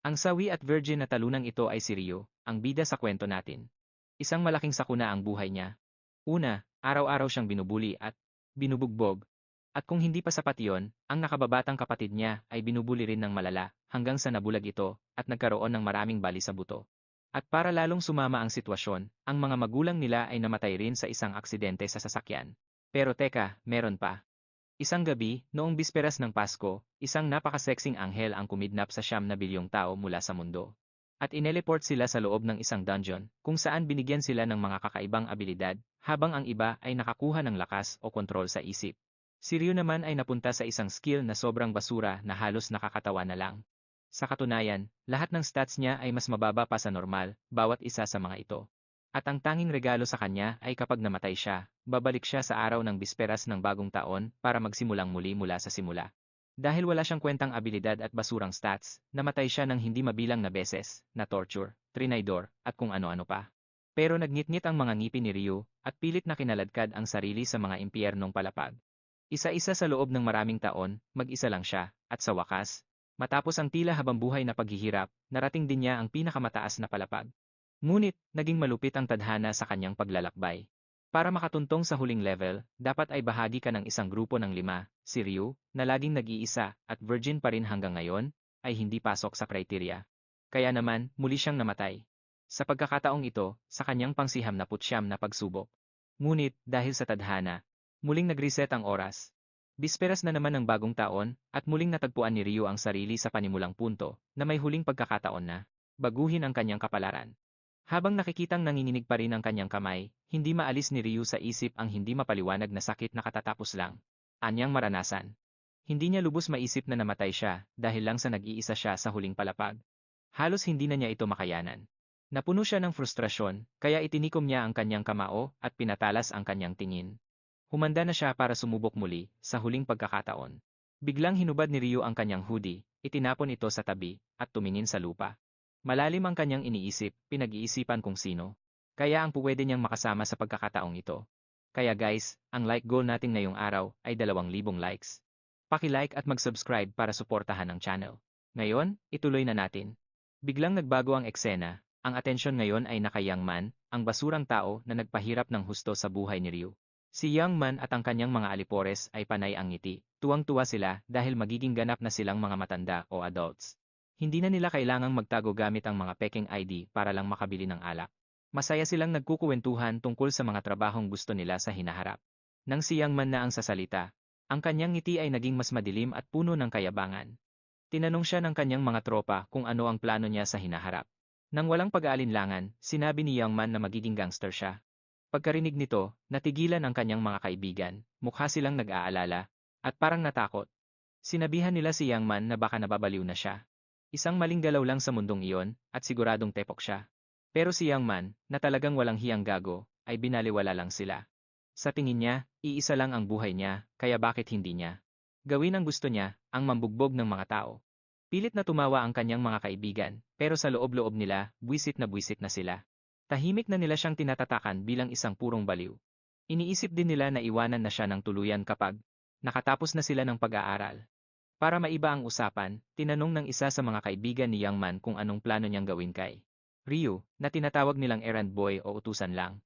Ang sawi at virgin na talunang ito ay si Ryu, ang bida sa kwento natin. Isang malaking sakuna ang buhay niya. Una, araw-araw siyang binubuli at binubugbog. At kung hindi pa sapat yon, ang nakababatang kapatid niya ay binubuli rin ng malala hanggang sa nabulag ito at nagkaroon ng maraming bali sa buto. At para lalong sumama ang sitwasyon, ang mga magulang nila ay namatay rin sa isang aksidente sa sasakyan. Pero teka, meron pa. Isang gabi, noong bisperas ng Pasko, isang napakasexing anghel ang kumidnap sa 9 na bilyong tao mula sa mundo. At ineleport sila sa loob ng isang dungeon, kung saan binigyan sila ng mga kakaibang abilidad, habang ang iba ay nakakuha ng lakas o kontrol sa isip. Si Ryu naman ay napunta sa isang skill na sobrang basura na halos nakakatawa na lang. Sa katunayan, lahat ng stats niya ay mas mababa pa sa normal, bawat isa sa mga ito. At ang tanging regalo sa kanya ay kapag namatay siya, babalik siya sa araw ng bisperas ng bagong taon para magsimulang muli mula sa simula. Dahil wala siyang kwentang abilidad at basurang stats, namatay siya ng hindi mabilang na beses, na torture, trinaydor, at kung ano-ano pa. Pero nagngit-ngit ang mga ngipin ni Ryu, at pilit na kinaladkad ang sarili sa mga impyernong palapag. Isa-isa sa loob ng maraming taon, mag-isa lang siya, at sa wakas, matapos ang tila habambuhay na paghihirap, narating din niya ang pinakamataas na palapag. Ngunit, naging malupit ang tadhana sa kanyang paglalakbay. Para makatuntong sa huling level, dapat ay bahagi ka ng isang grupo ng 5, si Ryu, na laging nag-iisa at virgin pa rin hanggang ngayon, ay hindi pasok sa kriteriya. Kaya naman, muli siyang namatay. Sa pagkakataong ito, sa kanyang pang-9 na pagsubok. Ngunit, dahil sa tadhana, muling nag-reset ang oras. Bisperas na naman ng bagong taon, at muling natagpuan ni Ryu ang sarili sa panimulang punto, na may huling pagkakataon na baguhin ang kanyang kapalaran. Habang nakikitang nanginginig pa rin ang kanyang kamay, hindi maalis ni Ryu sa isip ang hindi mapaliwanag na sakit na katatapos lang. Anyang maranasan. Hindi niya lubos maisip na namatay siya dahil lang sa nag-iisa siya sa huling palapag. Halos hindi na niya ito makayanan. Napuno siya ng frustrasyon, kaya itinikom niya ang kanyang kamao at pinatalas ang kanyang tingin. Humanda na siya para sumubok muli sa huling pagkakataon. Biglang hinubad ni Ryu ang kanyang hoodie, itinapon ito sa tabi, at tumingin sa lupa. Malalim ang kanyang iniisip, pinag-iisipan kung sino. Kaya ang puwede niyang makasama sa pagkakataong ito. Kaya guys, ang like goal natin ngayong araw ay 2,000 likes. Paki-like at mag-subscribe para suportahan ang channel. Ngayon, ituloy na natin. Biglang nagbago ang eksena, ang atensyon ngayon ay naka Young Man, ang basurang tao na nagpahirap ng husto sa buhay ni Ryu. Si Young Man at ang kanyang mga alipores ay panay ang ngiti. Tuwang-tuwa sila dahil magiging ganap na silang mga matanda o adults. Hindi na nila kailangang magtago gamit ang mga peking ID para lang makabili ng alak. Masaya silang nagkukuwentuhan tungkol sa mga trabahong gusto nila sa hinaharap. Nang si Young Man na ang sasalita, ang kanyang ngiti ay naging mas madilim at puno ng kayabangan. Tinanong siya ng kanyang mga tropa kung ano ang plano niya sa hinaharap. Nang walang pag-aalinlangan, sinabi ni Young Man na magiging gangster siya. Pagkarinig nito, natigilan ang kanyang mga kaibigan, mukha silang nag-aalala, at parang natakot. Sinabihan nila si Young Man na baka nababaliw na siya. Isang maling galaw lang sa mundong iyon, at siguradong tepok siya. Pero si Young Man, na talagang walang hiyang gago, ay binaliwala lang sila. Sa tingin niya, iisa lang ang buhay niya, kaya bakit hindi niya gawin ang gusto niya, ang mambugbog ng mga tao. Pilit na tumawa ang kanyang mga kaibigan, pero sa loob-loob nila, buwisit na sila. Tahimik na nila siyang tinatatakan bilang isang purong baliw. Iniisip din nila na iwanan na siya ng tuluyan kapag nakatapos na sila ng pag-aaral. Para maiba ang usapan, tinanong ng isa sa mga kaibigan ni Young Man kung anong plano niyang gawin kay Ryu, na tinatawag nilang errand boy o utusan lang.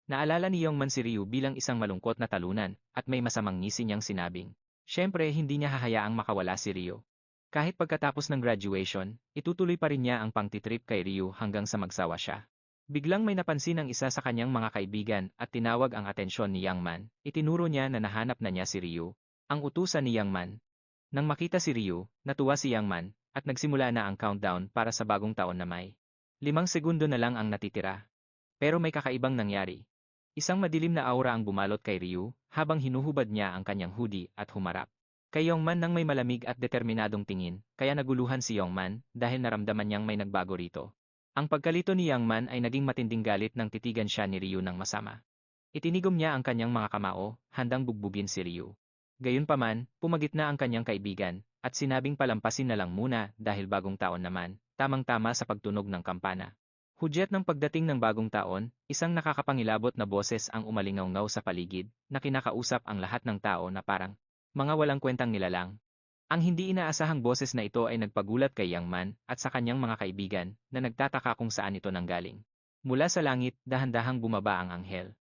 Naalala ni Young Man si Ryu bilang isang malungkot na talunan, at may masamang ngisi niyang sinabing, syempre hindi niya hahayaang makawala si Ryu. Kahit pagkatapos ng graduation, itutuloy pa rin niya ang pangtitrip kay Ryu hanggang sa magsawa siya. Biglang may napansin ang isa sa kanyang mga kaibigan at tinawag ang atensyon ni Young Man. Itinuro niya na nahanap na niya si Ryu, ang utusan ni Young Man. Nang makita si Ryu, natuwa si Young Man, at nagsimula na ang countdown para sa bagong taon na may 5 segundo na lang ang natitira. Pero may kakaibang nangyari. Isang madilim na aura ang bumalot kay Ryu, habang hinuhubad niya ang kanyang hoodie at humarap kay Young Man nang may malamig at determinadong tingin, kaya naguluhan si Young Man dahil naramdaman niyang may nagbago rito. Ang pagkalito ni Young Man ay naging matinding galit nang titigan siya ni Ryu ng masama. Itinigom niya ang kanyang mga kamao, handang bugbugin si Ryu. Gayunpaman, pumagitna ang kanyang kaibigan, at sinabing palampasin na lang muna dahil bagong taon naman, tamang-tama sa pagtunog ng kampana. Hudyat ng pagdating ng bagong taon, isang nakakapangilabot na boses ang umalingaw-ngaw sa paligid, na kinakausap ang lahat ng tao na parang mga walang kwentang nilalang. Ang hindi inaasahang boses na ito ay nagpagulat kay Yang Man at sa kanyang mga kaibigan na nagtataka kung saan ito nanggaling. Mula sa langit, dahan-dahang bumaba ang anghel.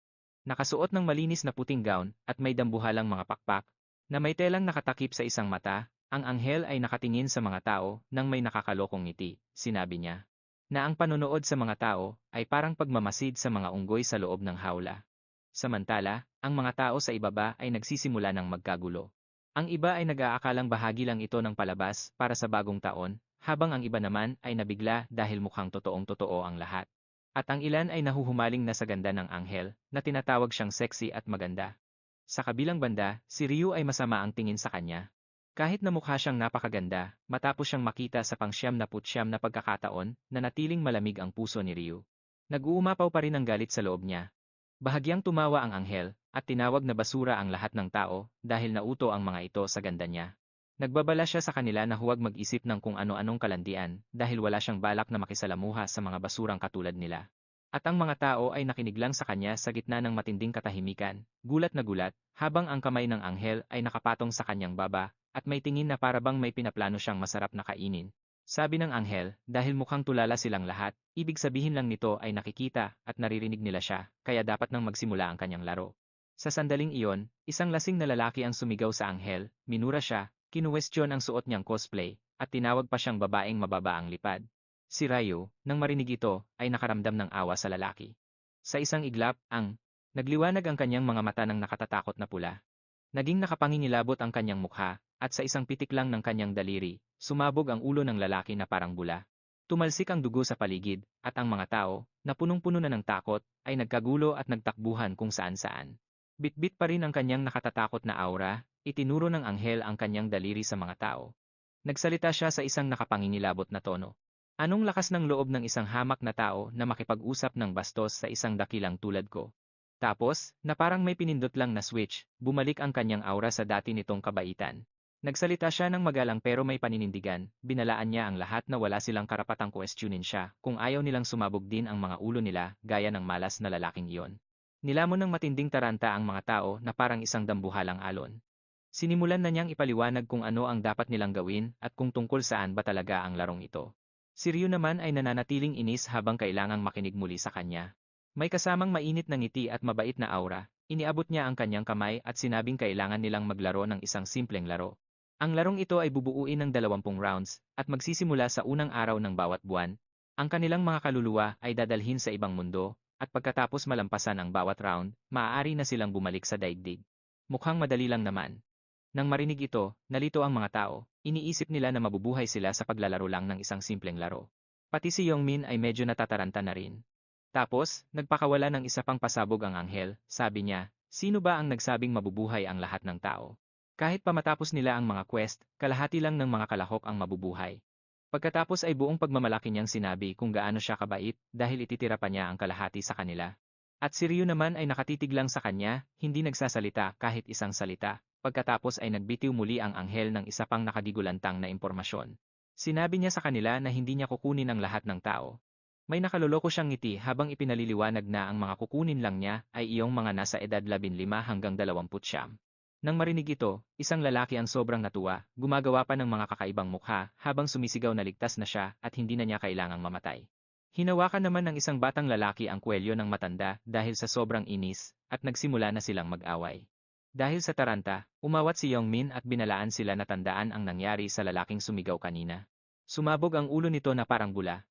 Nakasuot ng malinis na puting gown at may dambuhalang mga pakpak na may telang nakatakip sa isang mata, ang anghel ay nakatingin sa mga tao nang may nakakalokong ngiti, sinabi niya. Na ang panonood sa mga tao ay parang pagmamasid sa mga unggoy sa loob ng hawla. Samantala, ang mga tao sa ibaba ay nagsisimula ng magkagulo. Ang iba ay nag-aakalang bahagi lang ito ng palabas para sa bagong taon, habang ang iba naman ay nabigla dahil mukhang totoong-totoo ang lahat. At ang ilan ay nahuhumaling na sa ganda ng anghel, na tinatawag siyang sexy at maganda. Sa kabilang banda, si Ryu ay masama ang tingin sa kanya. Kahit na mukha siyang napakaganda, matapos siyang makita sa pang-siyam na pagkakataon, nanatiling malamig ang puso ni Ryu. Nag-uumapaw pa rin ang galit sa loob niya. Bahagyang tumawa ang anghel, at tinawag na basura ang lahat ng tao, dahil nauto ang mga ito sa ganda niya. Nagbabala siya sa kanila na huwag mag-isip ng kung ano-anong kalandian, dahil wala siyang balak na makisalamuha sa mga basurang katulad nila. At ang mga tao ay nakinig lang sa kanya sa gitna ng matinding katahimikan, gulat na gulat, habang ang kamay ng anghel ay nakapatong sa kanyang baba, at may tingin na parabang may pinaplano siyang masarap na kainin. Sabi ng anghel, dahil mukhang tulala silang lahat, ibig sabihin lang nito ay nakikita at naririnig nila siya, kaya dapat nang magsimula ang kanyang laro. Sa sandaling iyon, isang lasing na lalaki ang sumigaw sa anghel, minura siya, kinuwestiyon ang suot niyang cosplay, at tinawag pa siyang babaeng mababa ang lipad. Si Ryu, nang marinig ito, ay nakaramdam ng awa sa lalaki. Sa isang iglap, nagliwanag ang kanyang mga mata ng nakatatakot na pula. Naging nakapangingilabot ang kanyang mukha, at sa isang pitik lang ng kanyang daliri, sumabog ang ulo ng lalaki na parang bula. Tumalsik ang dugo sa paligid, at ang mga tao, na punong-puno na ng takot, ay nagkagulo at nagtakbuhan kung saan-saan. Bitbit pa rin ang kanyang nakatatakot na aura, itinuro ng anghel ang kanyang daliri sa mga tao. Nagsalita siya sa isang nakapangingilabot na tono. Anong lakas ng loob ng isang hamak na tao na makipag-usap ng bastos sa isang dakilang tulad ko? Tapos, na parang may pinindot lang na switch, bumalik ang kanyang aura sa dati nitong kabaitan. Nagsalita siya ng magalang pero may paninindigan, binalaan niya ang lahat na wala silang karapatang questionin siya kung ayaw nilang sumabog din ang mga ulo nila gaya ng malas na lalaking iyon. Nilamon ng matinding taranta ang mga tao na parang isang dambuhalang alon. Sinimulan na niyang ipaliwanag kung ano ang dapat nilang gawin at kung tungkol saan ba talaga ang larong ito. Si Ryu naman ay nananatiling inis habang kailangang makinig muli sa kanya. May kasamang mainit na ngiti at mabait na aura, iniabot niya ang kanyang kamay at sinabing kailangan nilang maglaro ng isang simpleng laro. Ang larong ito ay bubuuin ng 20 rounds, at magsisimula sa unang araw ng bawat buwan. Ang kanilang mga kaluluwa ay dadalhin sa ibang mundo, at pagkatapos malampasan ang bawat round, maaari na silang bumalik sa daigdig. Mukhang madali lang naman. Nang marinig ito, nalito ang mga tao, iniisip nila na mabubuhay sila sa paglalaro lang ng isang simpleng laro. Pati si Yongmin ay medyo natataranta na rin. Tapos, nagpakawala ng isa pang pasabog ang anghel, sabi niya, sino ba ang nagsabing mabubuhay ang lahat ng tao? Kahit pa matapos nila ang mga quest, kalahati lang ng mga kalahok ang mabubuhay. Pagkatapos ay buong pagmamalaki niyang sinabi kung gaano siya kabait dahil ititira pa niya ang kalahati sa kanila. At si Ryu naman ay nakatitig lang sa kanya, hindi nagsasalita kahit isang salita. Pagkatapos ay nagbitiw muli ang anghel ng isa pang nakadigulantang na impormasyon. Sinabi niya sa kanila na hindi niya kukunin ang lahat ng tao. May nakaloloko siyang ngiti habang ipinaliliwanag na ang mga kukunin lang niya ay iyong mga nasa edad 15 hanggang 29. Nang marinig ito, isang lalaki ang sobrang natuwa, gumagawa pa ng mga kakaibang mukha habang sumisigaw na ligtas na siya at hindi na niya kailangang mamatay. Hinawakan naman ng isang batang lalaki ang kwelyo ng matanda dahil sa sobrang inis at nagsimula na silang mag-away. Dahil sa taranta, umawat si Yongmin at binalaan sila na tandaan ang nangyari sa lalaking sumigaw kanina. Sumabog ang ulo nito na parang bula.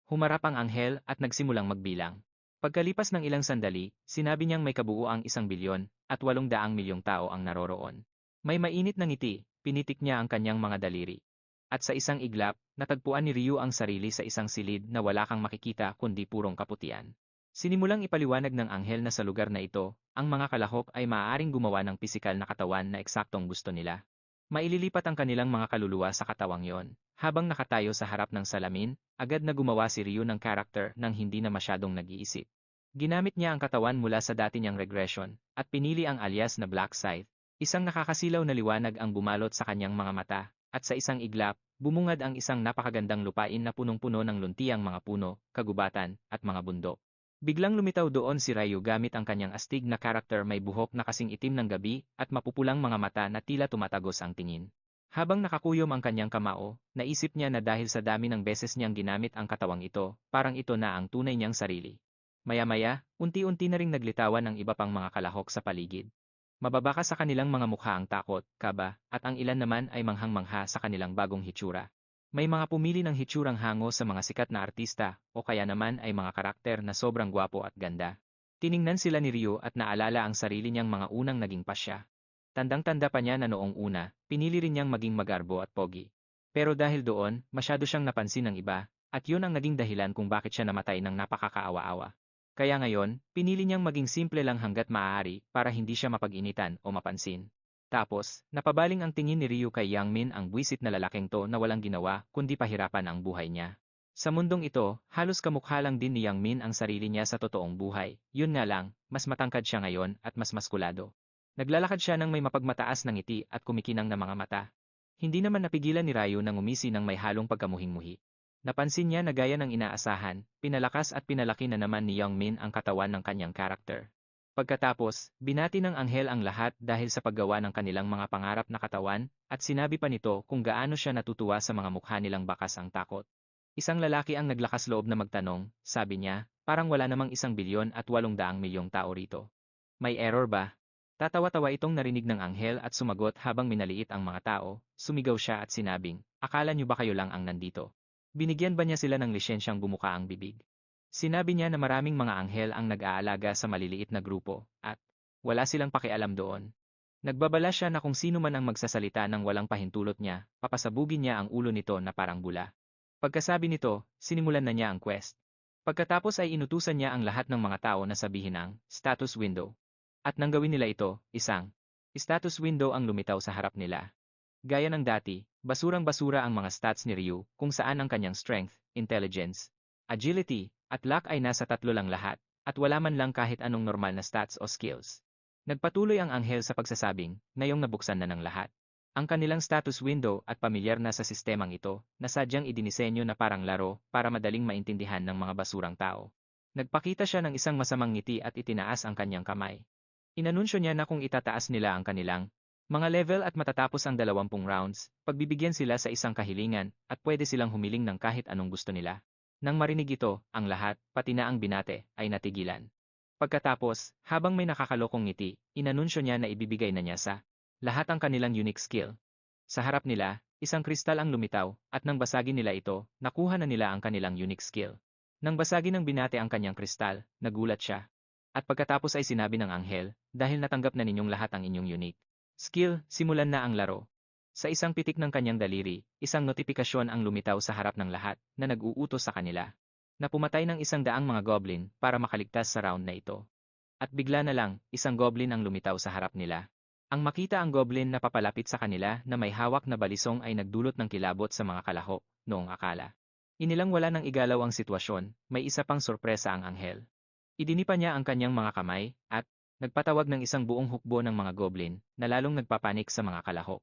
Humarap ang anghel at nagsimulang magbilang. Pagkalipas ng ilang sandali, sinabi niyang may kabuuang 1 bilyon at 800 milyong tao ang naroroon. May mainit na ngiti, pinitik niya ang kanyang mga daliri. At sa isang iglap, natagpuan ni Ryu ang sarili sa isang silid na wala kang makikita kundi purong kaputian. Sinimulang ipaliwanag ng anghel na sa lugar na ito, ang mga kalahok ay maaaring gumawa ng pisikal na katawan na eksaktong gusto nila. Maililipat ang kanilang mga kaluluwa sa katawang yon. Habang nakatayo sa harap ng salamin, agad na gumawa si Ryu ng character nang hindi na masyadong nag-iisip. Ginamit niya ang katawan mula sa dati niyang regression, at pinili ang alias na Black Scythe. Isang nakakasilaw na liwanag ang bumalot sa kanyang mga mata, at sa isang iglap, bumungad ang isang napakagandang lupain na punong-puno ng luntiang mga puno, kagubatan, at mga bundok. Biglang lumitaw doon si Ryu gamit ang kanyang astig na character may buhok na kasing itim ng gabi at mapupulang mga mata na tila tumatagos ang tingin. Habang nakakuyom ang kanyang kamao, naisip niya na dahil sa dami ng beses niyang ginamit ang katawang ito, parang ito na ang tunay niyang sarili. Maya-maya, unti-unti na ring naglitawan ang iba pang mga kalahok sa paligid. Mababaka sa kanilang mga mukha ang takot, kaba, at ang ilan naman ay manghang-mangha sa kanilang bagong hitsura. May mga pumili ng hitsurang hango sa mga sikat na artista, o kaya naman ay mga karakter na sobrang gwapo at ganda. Tiningnan sila ni Ryo at naalala ang sarili niyang mga unang naging pasya. Tandang-tanda pa niya na noong una, pinili rin niyang maging magarbo at pogi. Pero dahil doon, masyado siyang napansin ng iba, at yun ang naging dahilan kung bakit siya namatay ng napakakaawa-awa. Kaya ngayon, pinili niyang maging simple lang hanggat maaari para hindi siya mapag-initan o mapansin. Tapos, napabaling ang tingin ni Ryu kay Yang Min, ang buwisit na lalaking to na walang ginawa kundi pahirapan ang buhay niya. Sa mundong ito, halos kamukha lang din ni Yang Min ang sarili niya sa totoong buhay. Yun nga lang, mas matangkad siya ngayon at mas maskulado. Naglalakad siya ng may mapagmataas na ngiti at kumikinang na mga mata. Hindi naman napigilan ni Ryu nang umisi ng may halong pagkamuhing-muhi. Napansin niya na gaya ng inaasahan, pinalakas at pinalaki na naman ni Young Min ang katawan ng kanyang karakter. Pagkatapos, binati ng anghel ang lahat dahil sa paggawa ng kanilang mga pangarap na katawan, at sinabi pa nito kung gaano siya natutuwa sa mga mukha nilang bakas ang takot. Isang lalaki ang naglakas loob na magtanong, sabi niya, parang wala namang 1,800,000,000 tao rito. May error ba? Tatawa-tawa itong narinig ng anghel at sumagot habang minaliit ang mga tao, sumigaw siya at sinabing, akala niyo ba kayo lang ang nandito? Binigyan ba niya sila ng lisensyang bumuka ang bibig? Sinabi niya na maraming mga anghel ang nag-aalaga sa maliliit na grupo, at wala silang pakialam doon. Nagbabala siya na kung sino man ang magsasalita ng walang pahintulot niya, papasabugin niya ang ulo nito na parang bula. Pagkasabi nito, sinimulan na niya ang quest. Pagkatapos ay inutusan niya ang lahat ng mga tao na sabihin ang status window. At nang gawin nila ito, isang status window ang lumitaw sa harap nila. Gaya ng dati, basurang-basura ang mga stats ni Ryu kung saan ang kanyang strength, intelligence, agility, at luck ay nasa 3 lang lahat, at wala man lang kahit anong normal na stats o skills. Nagpatuloy ang anghel sa pagsasabing, ngayong nabuksan na ng lahat. Ang kanilang status window at pamilyar na sa sistemang ito, na sadyang idinisenyo na parang laro para madaling maintindihan ng mga basurang tao. Nagpakita siya ng isang masamang ngiti at itinaas ang kanyang kamay. Inanunsyo niya na kung itataas nila ang kanilang mga level at matatapos ang 20 rounds, pagbibigyan sila sa isang kahilingan at pwede silang humiling ng kahit anong gusto nila. Nang marinig ito, ang lahat, pati na ang binate, ay natigilan. Pagkatapos, habang may nakakalokong ngiti, inanunsyo niya na ibibigay na niya sa lahat ang kanilang unique skill. Sa harap nila, isang kristal ang lumitaw, at nang basagin nila ito, nakuha na nila ang kanilang unique skill. Nang basagin ng binate ang kanyang kristal, nagulat siya. At pagkatapos ay sinabi ng anghel, dahil natanggap na ninyong lahat ang inyong unique skill, simulan na ang laro. Sa isang pitik ng kanyang daliri, isang notifikasyon ang lumitaw sa harap ng lahat na nag-uutos sa kanila na pumatay ng 100 mga goblin para makaligtas sa round na ito. At bigla na lang, isang goblin ang lumitaw sa harap nila. Ang makita ang goblin na papalapit sa kanila na may hawak na balisong ay nagdulot ng kilabot sa mga kalahok, noong akala. Inilang wala ng igalaw ang sitwasyon, may isa pang sorpresa ang anghel. Idinipa niya ang kanyang mga kamay, at nagpatawag ng isang buong hukbo ng mga goblin na lalong nagpapanik sa mga kalahok.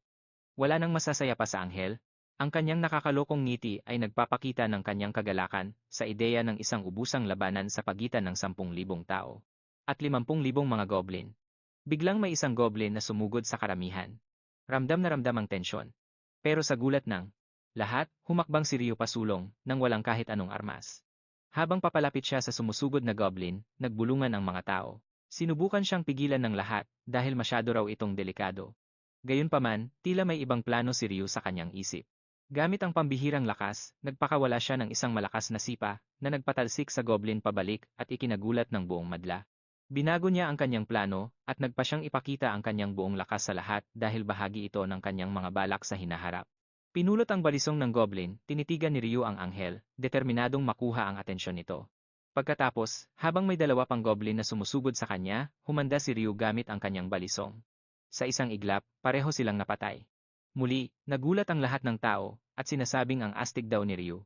Wala nang masasaya pa sa anghel, ang kanyang nakakalokong ngiti ay nagpapakita ng kanyang kagalakan sa ideya ng isang ubusang labanan sa pagitan ng 10,000 tao at 50,000 mga goblin. Biglang may isang goblin na sumugod sa karamihan. Ramdam na ramdam ang tensyon. Pero sa gulat ng lahat, humakbang si Ryu pasulong nang walang kahit anong armas. Habang papalapit siya sa sumusugod na goblin, nagbulungan ang mga tao. Sinubukan siyang pigilan ng lahat dahil masyado raw itong delikado. Gayunpaman, tila may ibang plano si Ryu sa kanyang isip. Gamit ang pambihirang lakas, nagpakawala siya ng isang malakas na sipa na nagpatalsik sa goblin pabalik at ikinagulat ng buong madla. Binago niya ang kanyang plano at nagpa siyang ipakita ang kanyang buong lakas sa lahat dahil bahagi ito ng kanyang mga balak sa hinaharap. Pinulot ang balisong ng goblin, tinitigan ni Ryu ang anghel, determinadong makuha ang atensyon nito. Pagkatapos, habang may 2 pang goblin na sumusugod sa kanya, humanda si Ryu gamit ang kanyang balisong. Sa isang iglap, pareho silang napatay. Muli, nagulat ang lahat ng tao, at sinasabing ang astig daw ni Ryu.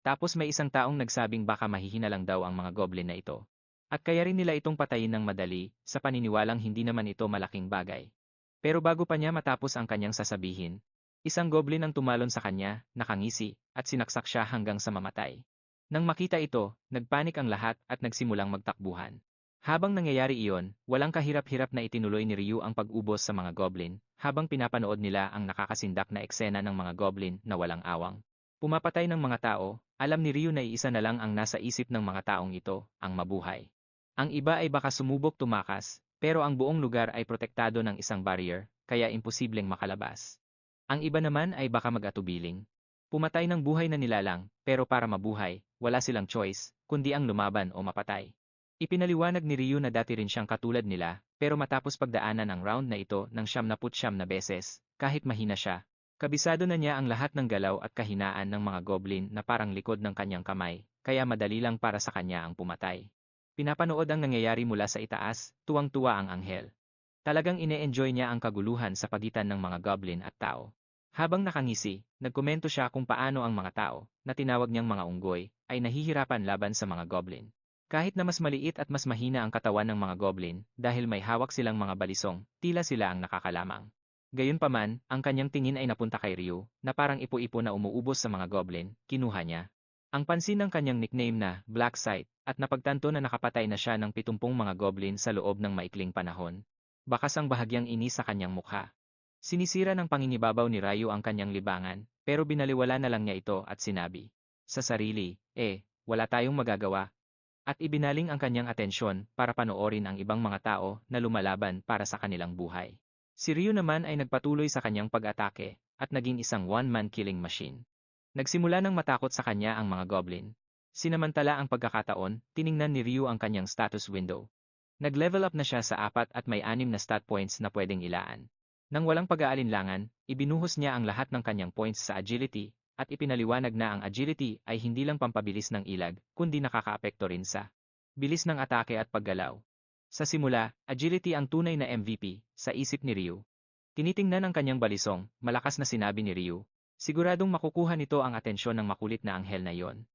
Tapos may isang taong nagsabing baka mahihina lang daw ang mga goblin na ito. At kaya rin nila itong patayin ng madali, sa paniniwalang hindi naman ito malaking bagay. Pero bago pa niya matapos ang kanyang sasabihin, isang goblin ang tumalon sa kanya, nakangisi, at sinaksak siya hanggang sa mamatay. Nang makita ito, nagpanik ang lahat at nagsimulang magtakbuhan. Habang nangyayari iyon, walang kahirap-hirap na itinuloy ni Ryu ang pag-ubos sa mga goblin, habang pinapanood nila ang nakakasindak na eksena ng mga goblin na walang awang. Pumapatay ng mga tao, alam ni Ryu na iisa na lang ang nasa isip ng mga taong ito, ang mabuhay. Ang iba ay baka sumubok tumakas, pero ang buong lugar ay protektado ng isang barrier, kaya imposibleng makalabas. Ang iba naman ay baka mag-atubiling. Pumatay ng buhay na nilalang, pero para mabuhay, wala silang choice, kundi ang lumaban o mapatay. Ipinaliwanag ni Ryu na dati rin siyang katulad nila, pero matapos pagdaanan ang round na ito ng 79 na beses, kahit mahina siya, kabisado na niya ang lahat ng galaw at kahinaan ng mga goblin na parang likod ng kanyang kamay, kaya madali lang para sa kanya ang pumatay. Pinapanood ang nangyayari mula sa itaas, tuwang-tuwa ang anghel. Talagang ine-enjoy niya ang kaguluhan sa pagitan ng mga goblin at tao. Habang nakangisi, nagkomento siya kung paano ang mga tao, na tinawag niyang mga unggoy, ay nahihirapan laban sa mga goblin. Kahit na mas maliit at mas mahina ang katawan ng mga goblin, dahil may hawak silang mga balisong, tila sila ang nakakalamang. Gayunpaman, ang kanyang tingin ay napunta kay Ryu, na parang ipo-ipo na umuubos sa mga goblin, kinuha niya. Ang pansin ng kanyang nickname na Black Sight, at napagtanto na nakapatay na siya ng 70 mga goblin sa loob ng maikling panahon. Bakas ang bahagyang inis sa kanyang mukha. Sinisira ng panginibabaw ni Ryu ang kanyang libangan, pero binaliwala na lang niya ito at sinabi sa sarili, wala tayong magagawa, at ibinaling ang kanyang atensyon para panoorin ang ibang mga tao na lumalaban para sa kanilang buhay. Si Ryu naman ay nagpatuloy sa kanyang pag-atake at naging isang one-man killing machine. Nagsimula ng matakot sa kanya ang mga goblin. Sinamantala ang pagkakataon, tiningnan ni Ryu ang kanyang status window. Nag-level up na siya sa 4 at may 6 na stat points na pwedeng ilaan. Nang walang pag-aalinlangan, ibinuhos niya ang lahat ng kanyang points sa agility, at ipinaliwanag na ang agility ay hindi lang pampabilis ng ilag, kundi nakakaapekto rin sa bilis ng atake at paggalaw. Sa simula, agility ang tunay na MVP, sa isip ni Ryu. Tinitingnan ang kanyang balisong, malakas na sinabi ni Ryu. Siguradong makukuha nito ang atensyon ng makulit na anghel na yon.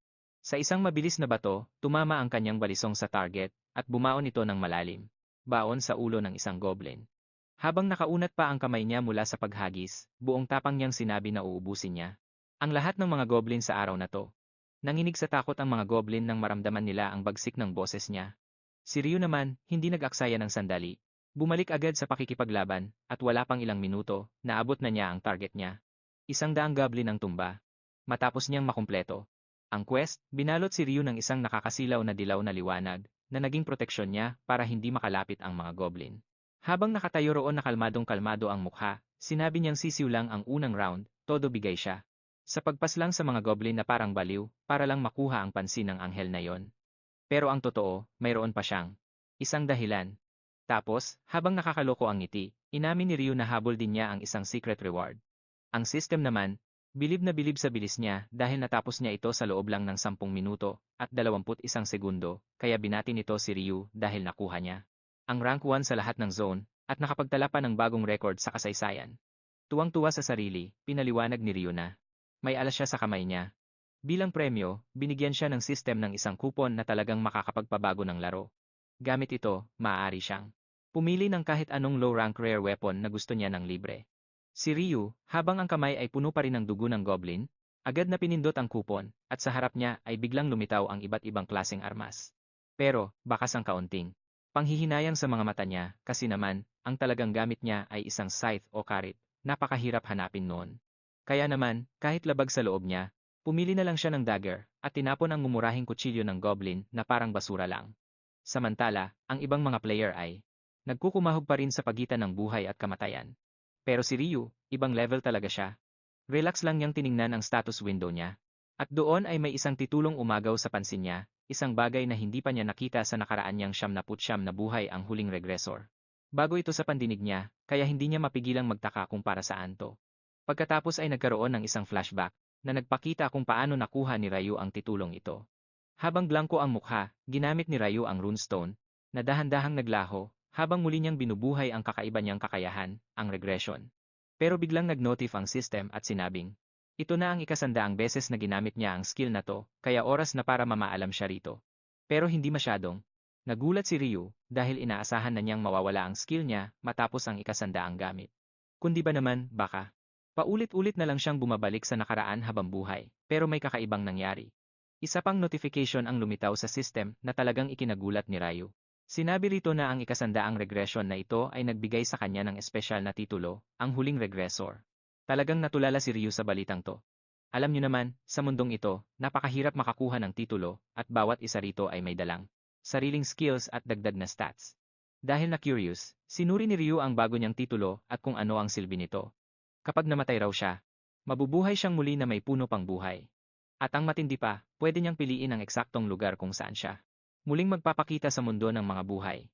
Sa isang mabilis na bato, tumama ang kanyang balisong sa target, at bumaon ito ng malalim. Baon sa ulo ng isang goblin. Habang nakaunat pa ang kamay niya mula sa paghagis, buong tapang niyang sinabi na uubusin niya ang lahat ng mga goblin sa araw na to. Nanginig sa takot ang mga goblin nang maramdaman nila ang bagsik ng boses niya. Si Ryu naman, hindi nag-aksaya ng sandali. Bumalik agad sa pakikipaglaban, at wala pang ilang minuto, naabot na niya ang target niya. 100 goblin ang tumba. Matapos niyang makumpleto ang quest, binalot si Ryu ng isang nakakasilaw na dilaw na liwanag, na naging proteksyon niya para hindi makalapit ang mga goblin. Habang nakatayo roon na kalmadong-kalmado ang mukha, sinabi niyang sisiw lang ang unang round, todo bigay siya. Sa pagpaslang sa mga goblin na parang baliw, para lang makuha ang pansin ng anghel na yon. Pero ang totoo, mayroon pa siyang isang dahilan. Tapos, habang nakakaloko ang ngiti, inamin ni Ryu na habol din niya ang isang secret reward. Ang system naman, bilib na bilib sa bilis niya dahil natapos niya ito sa loob lang ng 10 minuto at 21 segundo, kaya binati nito si Ryu dahil nakuha niya ang rank 1 sa lahat ng zone at nakapagtala pa ng bagong record sa kasaysayan. Tuwang-tuwa sa sarili, pinaliwanag ni Ryu na may alas siya sa kamay niya. Bilang premyo, binigyan siya ng system ng isang kupon na talagang makakapagpabago ng laro. Gamit ito, maaari siyang pumili ng kahit anong low-rank rare weapon na gusto niya ng libre. Si Ryu, habang ang kamay ay puno pa rin ng dugo ng goblin, agad na pinindot ang kupon, at sa harap niya ay biglang lumitaw ang iba't ibang klaseng armas. Pero, bakas ang kaunting panghihinayang sa mga mata niya, kasi naman, ang talagang gamit niya ay isang scythe o karit, napakahirap hanapin noon. Kaya naman, kahit labag sa loob niya, pumili na lang siya ng dagger, at tinapon ang mumurahing kutsilyo ng goblin na parang basura lang. Samantala, ang ibang mga player ay nagkukumahog pa rin sa pagitan ng buhay at kamatayan. Pero si Ryu, ibang level talaga siya. Relax lang niyang tiningnan ang status window niya. At doon ay may isang titulong umagaw sa pansin niya, isang bagay na hindi pa niya nakita sa nakaraan niyang 79 na buhay ang huling regressor. Bago ito sa pandinig niya, kaya hindi niya mapigilang magtaka kung para saan to. Pagkatapos ay nagkaroon ng isang flashback, na nagpakita kung paano nakuha ni Ryu ang titulong ito. Habang blanko ang mukha, ginamit ni Ryu ang runestone, na dahan-dahang naglaho, habang muli niyang binubuhay ang kakaiba niyang kakayahan, ang regression. Pero biglang nag-notif ang system at sinabing, ito na ang ikasandaang beses na ginamit niya ang skill na to, kaya oras na para mamaalam siya rito. Pero hindi masyadong. Nagulat si Ryu, dahil inaasahan na niyang mawawala ang skill niya matapos ang ikasandaang gamit. Kundi ba naman, baka paulit-ulit na lang siyang bumabalik sa nakaraan habang buhay, pero may kakaibang nangyari. Isa pang notification ang lumitaw sa system na talagang ikinagulat ni Ryu. Sinabi rito na ang ikasandaang regression na ito ay nagbigay sa kanya ng espesyal na titulo, ang huling regressor. Talagang natulala si Ryu sa balitang to. Alam niyo naman, sa mundong ito, napakahirap makakuha ng titulo at bawat isa rito ay may dalang sariling skills at dagdag na stats. Dahil na curious, sinuri ni Ryu ang bago niyang titulo at kung ano ang silbi nito. Kapag namatay raw siya, mabubuhay siyang muli na may puno pang buhay. At ang matindi pa, pwede niyang piliin ang eksaktong lugar kung saan siya muling magpapakita sa mundo ng mga buhay.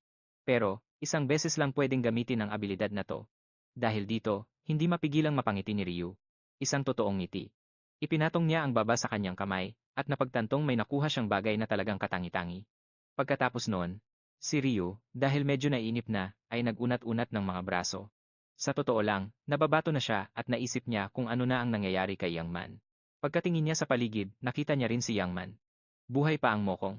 Pero, isang beses lang pwedeng gamitin ang abilidad na to. Dahil dito, hindi mapigilang mapangiti ni Ryu. Isang totoong ngiti. Ipinatong niya ang baba sa kanyang kamay, at napagtantong may nakuha siyang bagay na talagang katangi-tangi. Pagkatapos noon, si Ryu, dahil medyo naiinip na, ay nag-unat-unat ng mga braso. Sa totoo lang, nababato na siya at naisip niya kung ano na ang nangyayari kay Young Man. Pagkatingin niya sa paligid, nakita niya rin si Young Man. Buhay pa ang mokong.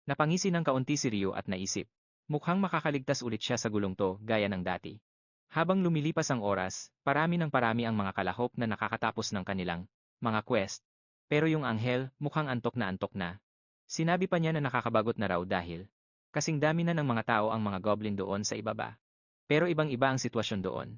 Napangisi ng kaunti si Ryu at naisip. Mukhang makakaligtas ulit siya sa gulong to, gaya ng dati. Habang lumilipas ang oras, parami ng parami ang mga kalahok na nakakatapos ng kanilang mga quest. Pero yung anghel, mukhang antok na. Sinabi pa niya na nakakabagot na raw dahil kasing dami na ng mga tao ang mga goblin doon sa ibaba. Pero ibang-iba ang sitwasyon doon.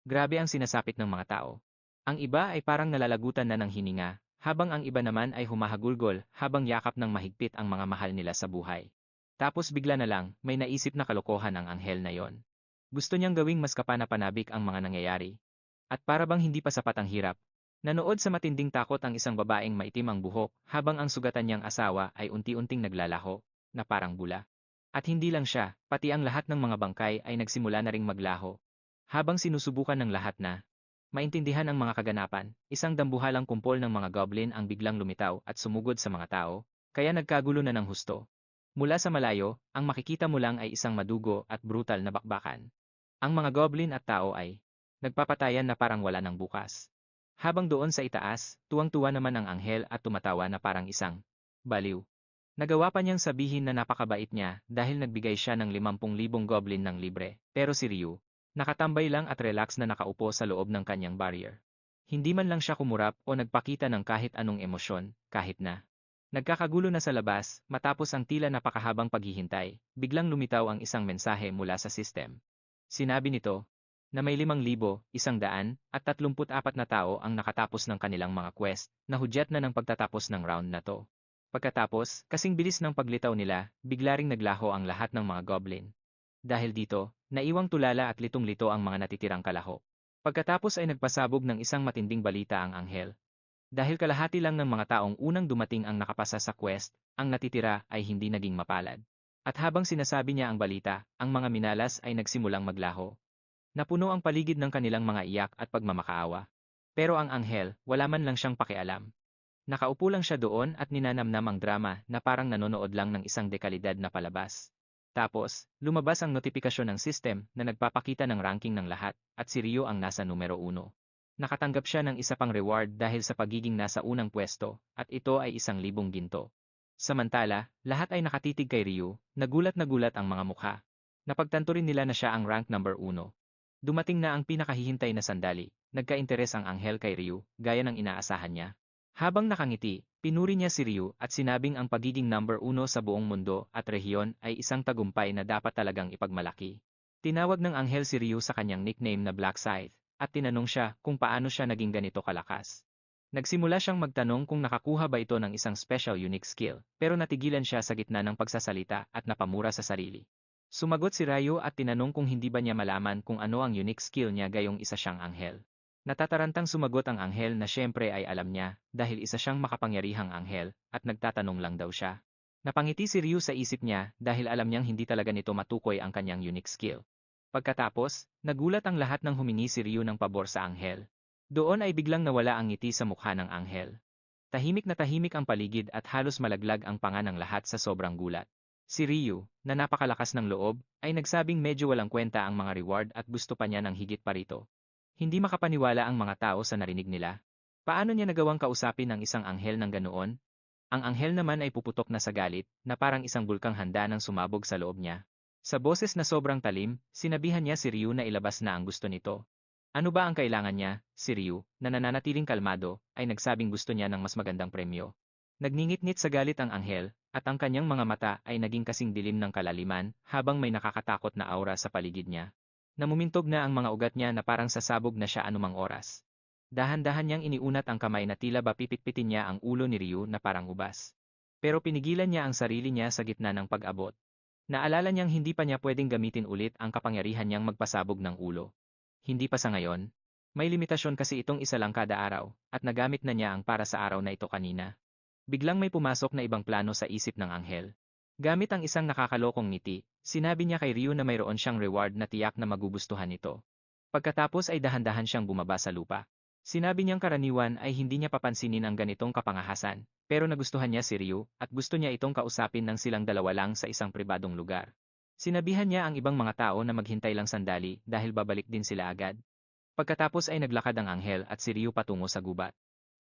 Grabe ang sinasapit ng mga tao. Ang iba ay parang nalalagutan na ng hininga, habang ang iba naman ay humahagulgol habang yakap ng mahigpit ang mga mahal nila sa buhay. Tapos bigla na lang, may naisip na kalokohan ang anghel na yon. Gusto niyang gawing mas kapanapanabik ang mga nangyayari. At para bang hindi pa sapat ang hirap, nanood sa matinding takot ang isang babaeng maitim ang buhok habang ang sugatan niyang asawa ay unti-unting naglalaho, na parang bula. At hindi lang siya, pati ang lahat ng mga bangkay ay nagsimula na ring maglaho. Habang sinusubukan ng lahat na maintindihan ang mga kaganapan, isang dambuhalang kumpol ng mga goblin ang biglang lumitaw at sumugod sa mga tao, kaya nagkagulo na ng husto. Mula sa malayo, ang makikita mo lang ay isang madugo at brutal na bakbakan. Ang mga goblin at tao ay nagpapatayan na parang wala ng bukas. Habang doon sa itaas, tuwang-tuwa naman ang anghel at tumatawa na parang isang baliw. Nagawa pa niyang sabihin na napakabait niya dahil nagbigay siya ng 50,000 goblin ng libre, pero si Ryu, nakatambay lang at relax na nakaupo sa loob ng kanyang barrier. Hindi man lang siya kumurap o nagpakita ng kahit anong emosyon, kahit na nagkakagulo na sa labas, matapos ang tila napakahabang paghihintay, biglang lumitaw ang isang mensahe mula sa system. Sinabi nito, na may 5,134 na tao ang nakatapos ng kanilang mga quest, na hudyat na ng pagtatapos ng round na to. Pagkatapos, kasing bilis ng paglitaw nila, bigla ring naglaho ang lahat ng mga goblin. Dahil dito, naiwang tulala at litong-lito ang mga natitirang kalahok. Pagkatapos ay nagpasabog ng isang matinding balita ang anghel. Dahil kalahati lang ng mga taong unang dumating ang nakapasa sa quest, ang natitira ay hindi naging mapalad. At habang sinasabi niya ang balita, ang mga minalas ay nagsimulang maglaho. Napuno ang paligid ng kanilang mga iyak at pagmamakaawa. Pero ang anghel, wala man lang siyang pakialam. Nakaupo lang siya doon at ninanamnam ang drama na parang nanonood lang ng isang dekalidad na palabas. Tapos, lumabas ang notifikasyon ng system na nagpapakita ng ranking ng lahat at si Ryu ang nasa numero 1. Nakatanggap siya ng isa pang reward dahil sa pagiging nasa unang pwesto at ito ay 1,000 ginto. Samantala, lahat ay nakatitig kay Ryu, nagulat ang mga mukha. Napagtanto rin nila na siya ang rank number 1. Dumating na ang pinakahihintay na sandali, nagka-interes ang anghel kay Ryu, gaya ng inaasahan niya. Habang nakangiti, pinuri niya si Ryu at sinabing ang pagiging number 1 sa buong mundo at rehiyon ay isang tagumpay na dapat talagang ipagmalaki. Tinawag ng anghel si Ryu sa kanyang nickname na Black Scythe at tinanong siya kung paano siya naging ganito kalakas. Nagsimula siyang magtanong kung nakakuha ba ito ng isang special unique skill, pero natigilan siya sa gitna ng pagsasalita at napamura sa sarili. Sumagot si Ryu at tinanong kung hindi ba niya malaman kung ano ang unique skill niya gayong isa siyang anghel. Natatarantang sumagot ang anghel na syempre ay alam niya dahil isa siyang makapangyarihang anghel at nagtatanong lang daw siya. Napangiti si Ryu sa isip niya dahil alam niyang hindi talaga nito matukoy ang kanyang unique skill. Pagkatapos, nagulat ang lahat nang humingi si Ryu ng pabor sa anghel. Doon ay biglang nawala ang ngiti sa mukha ng anghel. Tahimik na tahimik ang paligid at halos malaglag ang panga ng lahat sa sobrang gulat. Si Ryu, na napakalakas ng loob, ay nagsabing medyo walang kwenta ang mga reward at gusto pa niya ng higit pa rito. Hindi makapaniwala ang mga tao sa narinig nila. Paano niya nagawang kausapin ang isang anghel ng ganoon? Ang anghel naman ay puputok na sa galit, na parang isang bulkang handa ng sumabog sa loob niya. Sa boses na sobrang talim, sinabihan niya si Ryu na ilabas na ang gusto nito. Ano ba ang kailangan niya? Si Ryu, na nananatiling kalmado, ay nagsabing gusto niya ng mas magandang premyo. Nagngingit-ngit sa galit ang anghel, at ang kanyang mga mata ay naging kasing dilim ng kalaliman habang may nakakatakot na aura sa paligid niya. Namumintog na ang mga ugat niya na parang sasabog na siya anumang oras. Dahan-dahan niyang iniunat ang kamay na tila ba pipitpitin niya ang ulo ni Ryu na parang ubas. Pero pinigilan niya ang sarili niya sa gitna ng pag-abot. Naalala niyang hindi pa niya pwedeng gamitin ulit ang kapangyarihan niyang magpasabog ng ulo. Hindi pa sa ngayon. May limitasyon kasi itong isa lang kada araw, at nagamit na niya ang para sa araw na ito kanina. Biglang may pumasok na ibang plano sa isip ng anghel. Gamit ang isang nakakalokong ngiti, sinabi niya kay Ryu na mayroon siyang reward na tiyak na magugustuhan nito. Pagkatapos ay dahan-dahan siyang bumaba sa lupa. Sinabi niyang karaniwan ay hindi niya papansinin ang ganitong kapangahasan, pero nagustuhan niya si Ryu at gusto niya itong kausapin ng silang dalawa lang sa isang pribadong lugar. Sinabihan niya ang ibang mga tao na maghintay lang sandali dahil babalik din sila agad. Pagkatapos ay naglakad ang anghel at si Ryu patungo sa gubat.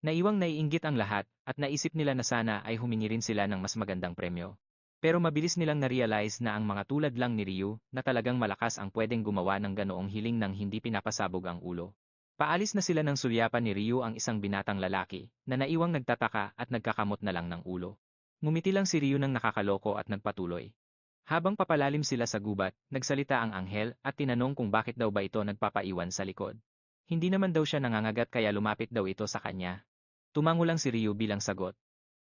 Naiwang naiinggit ang lahat at naisip nila na sana ay humingi rin sila ng mas magandang premyo. Pero mabilis nilang na-realize na ang mga tulad lang ni Ryu na talagang malakas ang pwedeng gumawa ng ganoong hiling nang hindi pinapasabog ang ulo. Paalis na sila ng sulyapan ni Ryu ang isang binatang lalaki na naiwang nagtataka at nagkakamot na lang ng ulo. Ngumiti lang si Ryu ng nakakaloko at nagpatuloy. Habang papalalim sila sa gubat, nagsalita ang anghel at tinanong kung bakit daw ba ito nagpapaiwan sa likod. Hindi naman daw siya nangangagat kaya lumapit daw ito sa kanya. Tumango lang si Ryu bilang sagot.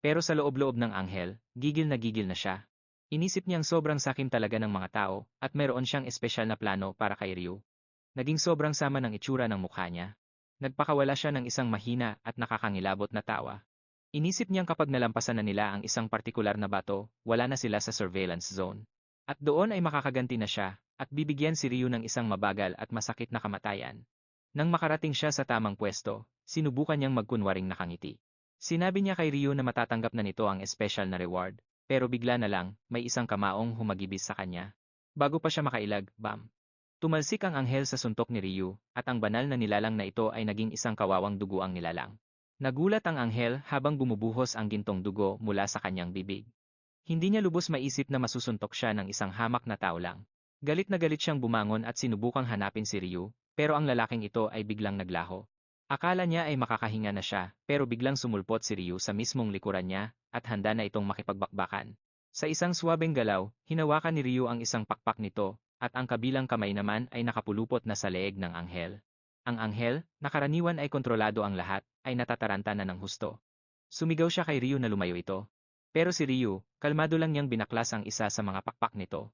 Pero sa loob-loob ng anghel, gigil na siya. Inisip niyang sobrang sakim talaga ng mga tao at meron siyang espesyal na plano para kay Ryu. Naging sobrang sama ng itsura ng mukha niya. Nagpakawala siya ng isang mahina at nakakangilabot na tawa. Inisip niyang kapag nalampasan na nila ang isang partikular na bato, wala na sila sa surveillance zone. At doon ay makakaganti na siya, at bibigyan si Ryu ng isang mabagal at masakit na kamatayan. Nang makarating siya sa tamang pwesto, sinubukan niyang magkunwaring nakangiti. Sinabi niya kay Ryu na matatanggap na nito ang espesyal na reward, pero bigla na lang, may isang kamaong humagibis sa kanya. Bago pa siya makailag, bam! Tumalsik ang anghel sa suntok ni Ryu, at ang banal na nilalang na ito ay naging isang kawawang dugo ang nilalang. Nagulat ang anghel habang bumubuhos ang gintong dugo mula sa kanyang bibig. Hindi niya lubos maisip na masusuntok siya ng isang hamak na tao lang. Galit na galit siyang bumangon at sinubukang hanapin si Ryu, pero ang lalaking ito ay biglang naglaho. Akala niya ay makakahinga na siya, pero biglang sumulpot si Ryu sa mismong likuran niya, at handa na itong makipagbakbakan. Sa isang suwabeng galaw, hinawakan ni Ryu ang isang pakpak nito, at ang kabilang kamay naman ay nakapulupot na sa leeg ng anghel. Ang anghel, na karaniwan ay kontrolado ang lahat, ay natataranta na ng husto. Sumigaw siya kay Ryu na lumayo ito. Pero si Ryu, kalmado lang niyang binaklas ang isa sa mga pakpak nito.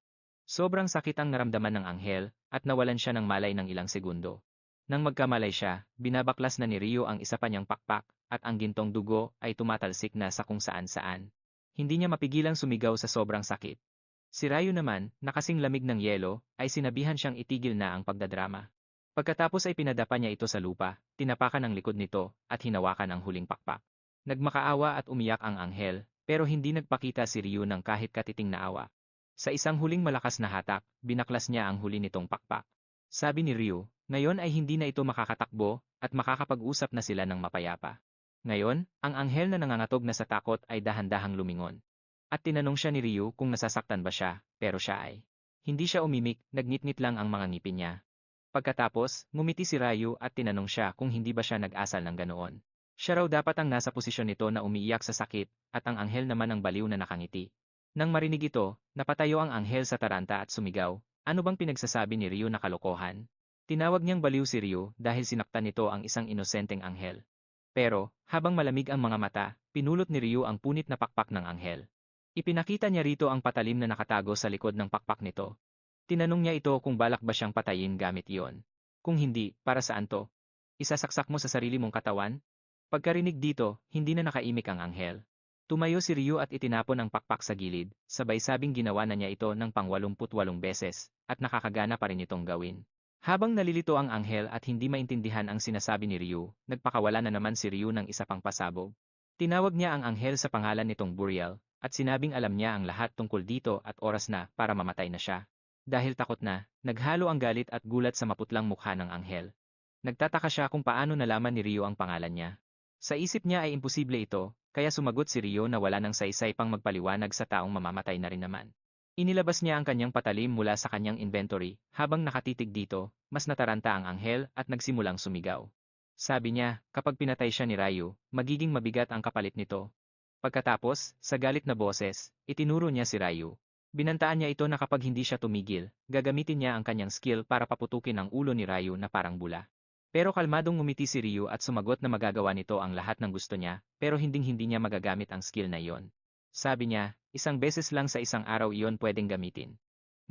Sobrang sakit ang naramdaman ng anghel, at nawalan siya ng malay ng ilang segundo. Nang magkamalay siya, binabaklas na ni Ryu ang isa pa niyang pakpak, at ang gintong dugo ay tumatalsik na sa kung saan-saan. Hindi niya mapigilang sumigaw sa sobrang sakit. Si Ryu naman, na kasing lamig ng yelo, ay sinabihan siyang itigil na ang pagdadrama. Pagkatapos ay pinadapa niya ito sa lupa, tinapakan ang likod nito, at hinawakan ang huling pakpak. Nagmakaawa at umiyak ang anghel, pero hindi nagpakita si Ryu ng kahit katiting na awa. Sa isang huling malakas na hatak, binaklas niya ang huli nitong pakpak. Sabi ni Ryu, ngayon ay hindi na ito makakatakbo, at makakapag-usap na sila ng mapayapa. Ngayon, ang anghel na nangangatog na sa takot ay dahan-dahang lumingon. At tinanong siya ni Ryu kung nasasaktan ba siya, pero siya ay. Hindi siya umimik, nagnitnit lang ang mga ngipin niya. Pagkatapos, ngumiti si Ryu at tinanong siya kung hindi ba siya nag-asal ng ganoon. Siya raw dapat ang nasa posisyon nito na umiiyak sa sakit, at ang anghel naman ang baliw na nakangiti. Nang marinig ito, napatayo ang anghel sa taranta at sumigaw, ano bang pinagsasabi ni Ryu na kalokohan? Tinawag niyang baliw si Ryu dahil sinaktan nito ang isang inosenteng anghel. Pero, habang malamig ang mga mata, pinulot ni Ryu ang punit na pakpak ng anghel. Ipinakita niya rito ang patalim na nakatago sa likod ng pakpak nito. Tinanong niya ito kung balak ba siyang patayin gamit iyon. Kung hindi, para saan to? Isasaksak mo sa sarili mong katawan? Pagkarinig dito, hindi na nakaimik ang anghel. Tumayo si Ryu at itinapon ang pakpak sa gilid, sabay sabing ginawa na niya ito ng pang-88 beses, at nakakagana pa rin itong gawin. Habang nalilito ang anghel at hindi maintindihan ang sinasabi ni Ryu, nagpakawala na naman si Ryu ng isa pang pasabog. Tinawag niya ang anghel sa pangalan nitong Burial, at sinabing alam niya ang lahat tungkol dito at oras na para mamatay na siya. Dahil takot na, naghalo ang galit at gulat sa maputlang mukha ng anghel. Nagtataka siya kung paano nalaman ni Ryu ang pangalan niya. Sa isip niya ay imposible ito, kaya sumagot si Ryu na wala nang saysay pang magpaliwanag sa taong mamamatay na rin naman. Inilabas niya ang kanyang patalim mula sa kanyang inventory, habang nakatitig dito, mas nataranta ang anghel at nagsimulang sumigaw. Sabi niya, kapag pinatay siya ni Ryu, magiging mabigat ang kapalit nito. Pagkatapos, sa galit na boses, itinuro niya si Ryu. Binantaan niya ito na kapag hindi siya tumigil, gagamitin niya ang kanyang skill para paputukin ang ulo ni Ryu na parang bula. Pero kalmadong ngumiti si Ryu at sumagot na magagawa nito ang lahat ng gusto niya, pero hinding-hindi niya magagamit ang skill na iyon. Sabi niya, isang beses lang sa isang araw iyon pwedeng gamitin.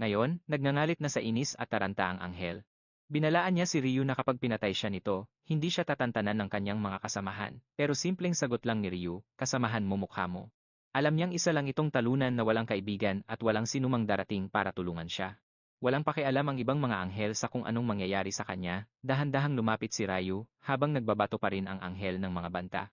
Ngayon, nagngangalit na sa inis at taranta ang anghel. Binalaan niya si Ryu na kapag pinatay siya nito, hindi siya tatantanan ng kanyang mga kasamahan, pero simpleng sagot lang ni Ryu, kasamahan mo mukha mo. Alam niyang isa lang itong talunan na walang kaibigan at walang sinumang darating para tulungan siya. Walang pakialam ang ibang mga anghel sa kung anong mangyayari sa kanya, dahan-dahang lumapit si Ryu, habang nagbabato pa rin ang anghel ng mga banta.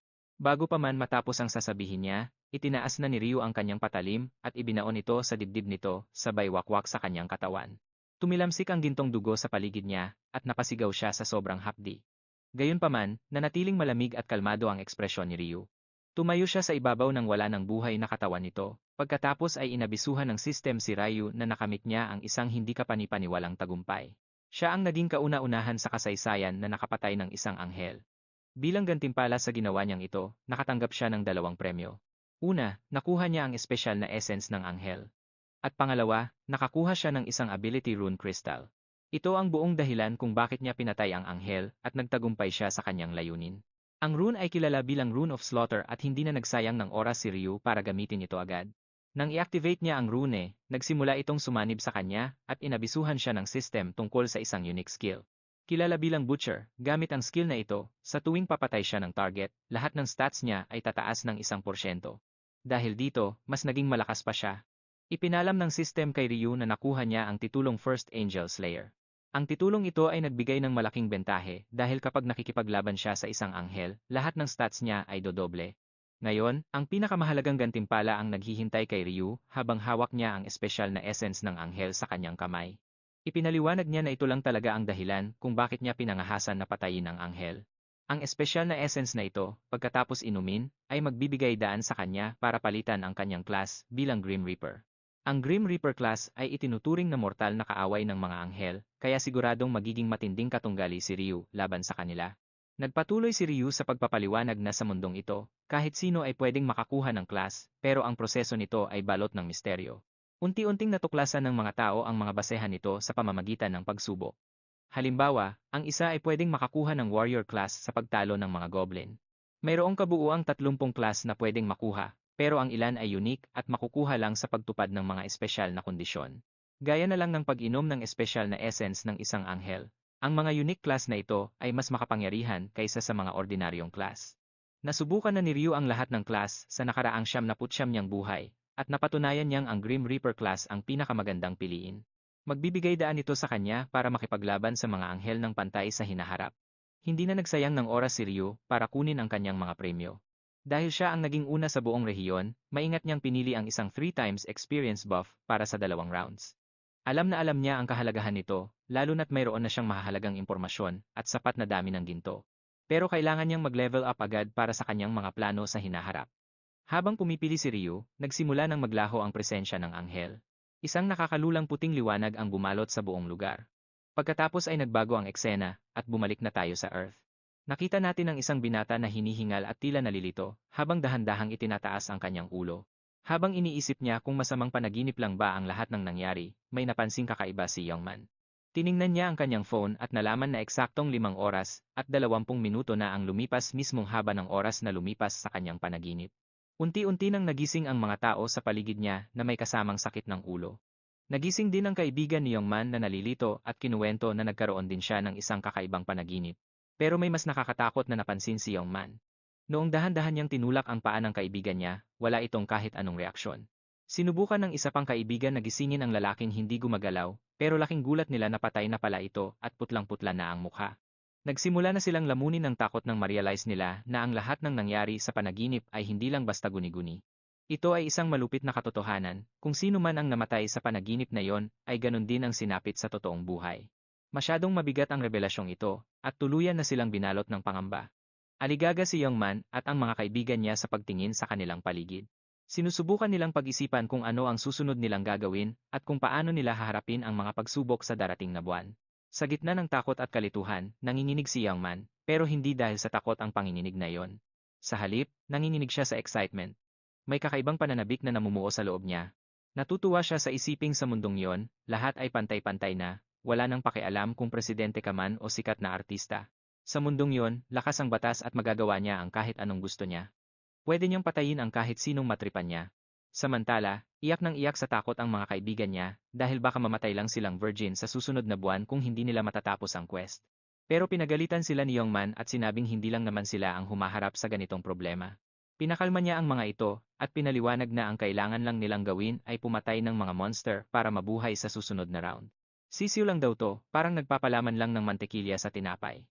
Bago pa man matapos ang sasabihin niya, itinaas na ni Ryu ang kanyang patalim at ibinaon ito sa dibdib nito, sabay wakwak sa kanyang katawan. Tumilamsik ang gintong dugo sa paligid niya, at napasigaw siya sa sobrang hapdi. Gayunpaman, nanatiling malamig at kalmado ang ekspresyon ni Ryu. Tumayo siya sa ibabaw ng wala ng buhay na katawan nito, pagkatapos ay inabisuhan ng system si Ryu na nakamit niya ang isang hindi kapanipaniwalang tagumpay. Siya ang naging kauna-unahan sa kasaysayan na nakapatay ng isang anghel. Bilang gantimpala sa ginawa niyang ito, nakatanggap siya ng 2 premyo. Una, nakuha niya ang espesyal na essence ng anghel. At pangalawa, nakakuha siya ng isang ability rune crystal. Ito ang buong dahilan kung bakit niya pinatay ang anghel at nagtagumpay siya sa kanyang layunin. Ang rune ay kilala bilang Rune of Slaughter at hindi na nagsayang ng oras si Ryu para gamitin ito agad. Nang i-activate niya ang rune, nagsimula itong sumanib sa kanya at inabisuhan siya ng system tungkol sa isang unique skill. Kilala bilang Butcher, gamit ang skill na ito, sa tuwing papatay siya ng target, lahat ng stats niya ay tataas ng 1%. Dahil dito, mas naging malakas pa siya. Ipinalam ng system kay Ryu na nakuha niya ang titulong First Angel Slayer. Ang titulong ito ay nagbigay ng malaking bentahe dahil kapag nakikipaglaban siya sa isang anghel, lahat ng stats niya ay dodoble. Ngayon, ang pinakamahalagang gantimpala ang naghihintay kay Ryu habang hawak niya ang espesyal na essence ng anghel sa kanyang kamay. Ipinaliwanag niya na ito lang talaga ang dahilan kung bakit niya pinangahasan na patayin ang anghel. Ang espesyal na essence na ito, pagkatapos inumin, ay magbibigay daan sa kanya para palitan ang kanyang class bilang Grim Reaper. Ang Grim Reaper class ay itinuturing na mortal na kaaway ng mga anghel, kaya siguradong magiging matinding katunggali si Ryu laban sa kanila. Nagpatuloy si Ryu sa pagpapaliwanag na sa mundong ito, kahit sino ay pwedeng makakuha ng class, pero ang proseso nito ay balot ng misteryo. Unti-unting natuklasan ng mga tao ang mga basehan nito sa pamamagitan ng pagsubok. Halimbawa, ang isa ay pwedeng makakuha ng warrior class sa pagtalo ng mga goblin. Mayroong kabuuang 30 class na pwedeng makuha, pero ang ilan ay unique at makukuha lang sa pagtupad ng mga espesyal na kondisyon. Gaya na lang ng pag-inom ng espesyal na essence ng isang anghel. Ang mga unique class na ito ay mas makapangyarihan kaysa sa mga ordinaryong class. Nasubukan na ni Ryu ang lahat ng class sa nakaraang 79 niyang buhay, at napatunayan niyang ang Grim Reaper class ang pinakamagandang piliin. Magbibigay daan ito sa kanya para makipaglaban sa mga anghel ng pantay sa hinaharap. Hindi na nagsayang ng oras si Ryu para kunin ang kanyang mga premyo. Dahil siya ang naging una sa buong rehiyon, maingat niyang pinili ang isang 3 times experience buff para sa 2 rounds. Alam na alam niya ang kahalagahan nito, lalo na't mayroon na siyang mahalagang impormasyon at sapat na dami ng ginto. Pero kailangan niyang mag-level up agad para sa kanyang mga plano sa hinaharap. Habang pumipili si Ryu, nagsimula ng maglaho ang presensya ng anghel. Isang nakakalulang puting liwanag ang bumalot sa buong lugar. Pagkatapos ay nagbago ang eksena, at bumalik na tayo sa Earth. Nakita natin ang isang binata na hinihingal at tila nalilito, habang dahan-dahang itinataas ang kanyang ulo. Habang iniisip niya kung masamang panaginip lang ba ang lahat ng nangyari, may napansing kakaiba si Youngman. Tiningnan niya ang kanyang phone at nalaman na eksaktong 5 oras at 20 minuto na ang lumipas mismong haba ng oras na lumipas sa kanyang panaginip. Unti-unti nang nagising ang mga tao sa paligid niya na may kasamang sakit ng ulo. Nagising din ang kaibigan ni Youngman na nalilito at kinuwento na nagkaroon din siya ng isang kakaibang panaginip. Pero may mas nakakatakot na napansin si Youngman. Noong dahan-dahan niyang tinulak ang paa ng kaibigan niya, wala itong kahit anong reaksyon. Sinubukan ng isa pang kaibigan na gisingin ang lalaking hindi gumagalaw, pero laking gulat nila na patay na pala ito at putlang-putla na ang mukha. Nagsimula na silang lamunin ng takot nang ma-realize nila na ang lahat ng nangyari sa panaginip ay hindi lang basta guni-guni. Ito ay isang malupit na katotohanan, kung sino man ang namatay sa panaginip na yon ay ganun din ang sinapit sa totoong buhay. Masyadong mabigat ang revelasyong ito, at tuluyan na silang binalot ng pangamba. Aligaga si Youngman at ang mga kaibigan niya sa pagtingin sa kanilang paligid. Sinusubukan nilang pag-isipan kung ano ang susunod nilang gagawin at kung paano nila haharapin ang mga pagsubok sa darating na buwan. Sa gitna ng takot at kalituhan, nanginginig si Youngman, pero hindi dahil sa takot ang panginginig na yon. Sa halip, nanginginig siya sa excitement. May kakaibang pananabik na namumuo sa loob niya. Natutuwa siya sa isiping sa mundong yon, lahat ay pantay-pantay na, wala nang pakialam kung presidente ka man o sikat na artista. Sa mundong yon, lakas ang batas at magagawa niya ang kahit anong gusto niya. Pwede niyang patayin ang kahit sinong matripan niya. Samantala, iyak ng iyak sa takot ang mga kaibigan niya dahil baka mamatay lang silang virgin sa susunod na buwan kung hindi nila matatapos ang quest. Pero pinagalitan sila ni Youngman at sinabing hindi lang naman sila ang humaharap sa ganitong problema. Pinakalma niya ang mga ito at pinaliwanag na ang kailangan lang nilang gawin ay pumatay ng mga monster para mabuhay sa susunod na round. Sisiw lang daw to, parang nagpapalaman lang ng mantekilya sa tinapay.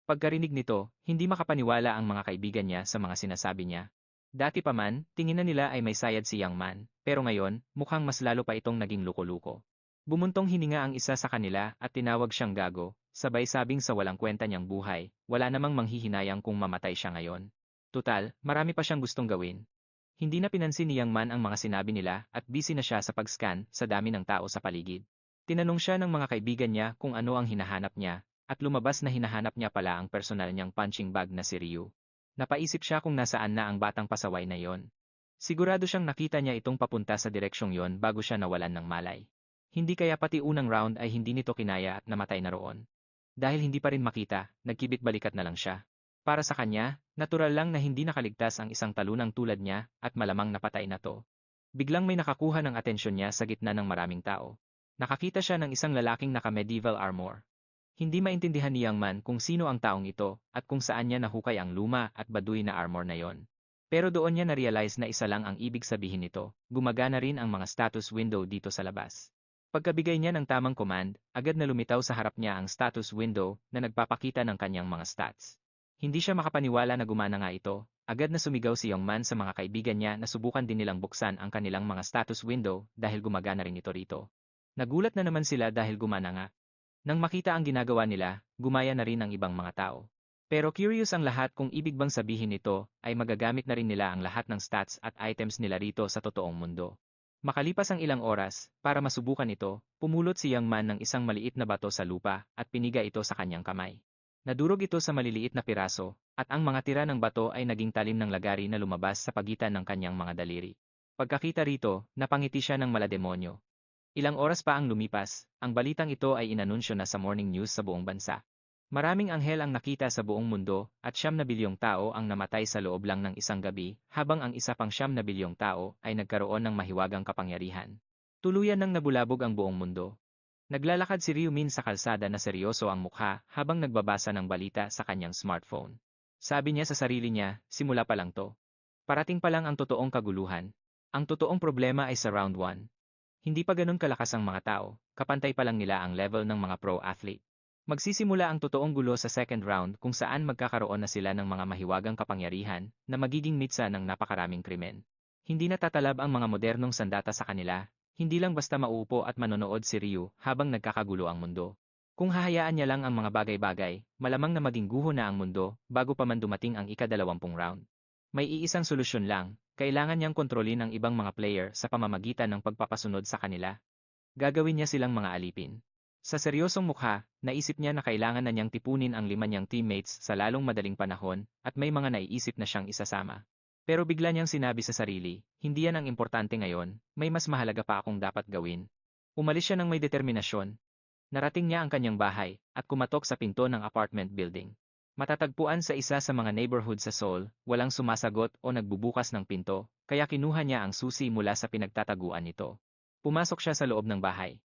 Pagkarinig nito, hindi makapaniwala ang mga kaibigan niya sa mga sinasabi niya. Dati pa man, tingin na nila ay may sayad si Young Man, pero ngayon, mukhang mas lalo pa itong naging luko-luko. Bumuntong hininga ang isa sa kanila at tinawag siyang gago, sabay sabing sa walang kwenta niyang buhay, wala namang manghihinayang kung mamatay siya ngayon. Tutal, marami pa siyang gustong gawin. Hindi na pinansin ni Young Man ang mga sinabi nila at busy na siya sa pag-scan sa dami ng tao sa paligid. Tinanong siya ng mga kaibigan niya kung ano ang hinahanap niya, at lumabas na hinahanap niya pala ang personal niyang punching bag na si Ryu. Napaisip siya kung nasaan na ang batang pasaway na yon. Sigurado siyang nakita niya itong papunta sa direksyong yon bago siya nawalan ng malay. Hindi kaya pati unang round ay hindi nito kinaya at namatay na roon. Dahil hindi pa rin makita, nagkibit balikat na lang siya. Para sa kanya, natural lang na hindi nakaligtas ang isang talunang tulad niya at malamang napatay na to. Biglang may nakakuha ng atensyon niya sa gitna ng maraming tao. Nakakita siya ng isang lalaking naka-medieval armor. Hindi maintindihan ni Young Man kung sino ang taong ito at kung saan niya nahukay ang luma at baduy na armor na yon. Pero doon niya na-realize na isa lang ang ibig sabihin nito, gumagana rin ang mga status window dito sa labas. Pagkabigay niya ng tamang command, agad na lumitaw sa harap niya ang status window na nagpapakita ng kanyang mga stats. Hindi siya makapaniwala na gumana nga ito, agad na sumigaw si Young Man sa mga kaibigan niya na subukan din nilang buksan ang kanilang mga status window dahil gumagana rin ito rito. Nagulat na naman sila dahil gumana nga. Nang makita ang ginagawa nila, gumaya na rin ang ibang mga tao. Pero curious ang lahat kung ibig bang sabihin nito ay magagamit na rin nila ang lahat ng stats at items nila rito sa totoong mundo. Makalipas ang ilang oras, para masubukan ito, pumulot si Young Man ng isang maliit na bato sa lupa at piniga ito sa kanyang kamay. Nadurog ito sa maliliit na piraso, at ang mga tira ng bato ay naging talim ng lagari na lumabas sa pagitan ng kanyang mga daliri. Pagkakita rito, napangiti siya ng malademonyo. Ilang oras pa ang lumipas, ang balitang ito ay inanunsyo na sa morning news sa buong bansa. Maraming anghel ang nakita sa buong mundo at 9 bilyong tao ang namatay sa loob lang ng isang gabi, habang ang isa pang 9 bilyong tao ay nagkaroon ng mahiwagang kapangyarihan. Tuluyan nang nabulabog ang buong mundo. Naglalakad si Ryumin sa kalsada na seryoso ang mukha habang nagbabasa ng balita sa kanyang smartphone. Sabi niya sa sarili niya, simula pa lang to. Parating pa lang ang totoong kaguluhan. Ang totoong problema ay sa round 1. Hindi pa ganun kalakas ang mga tao, kapantay pa lang nila ang level ng mga pro-athlete. Magsisimula ang totoong gulo sa second round kung saan magkakaroon na sila ng mga mahiwagang kapangyarihan na magiging mitsa ng napakaraming krimen. Hindi natatalab ang mga modernong sandata sa kanila, hindi lang basta mauupo at manonood si Ryu habang nagkakagulo ang mundo. Kung hahayaan niya lang ang mga bagay-bagay, malamang na maging guho na ang mundo bago pa man dumating ang ika-20 round. May iisang solusyon lang, kailangan niyang kontrolin ang ibang mga player sa pamamagitan ng pagpapasunod sa kanila. Gagawin niya silang mga alipin. Sa seryosong mukha, naisip niya na kailangan na niyang tipunin ang 5 niyang teammates sa lalong madaling panahon at may mga naiisip na siyang isasama. Pero bigla niyang sinabi sa sarili, hindi yan ang importante ngayon, may mas mahalaga pa akong dapat gawin. Umalis siya ng may determinasyon. Narating niya ang kanyang bahay at kumatok sa pinto ng apartment building. Matatagpuan sa isa sa mga neighborhood sa Seoul, walang sumasagot o nagbubukas ng pinto, kaya kinuha niya ang susi mula sa pinagtataguan nito. Pumasok siya sa loob ng bahay.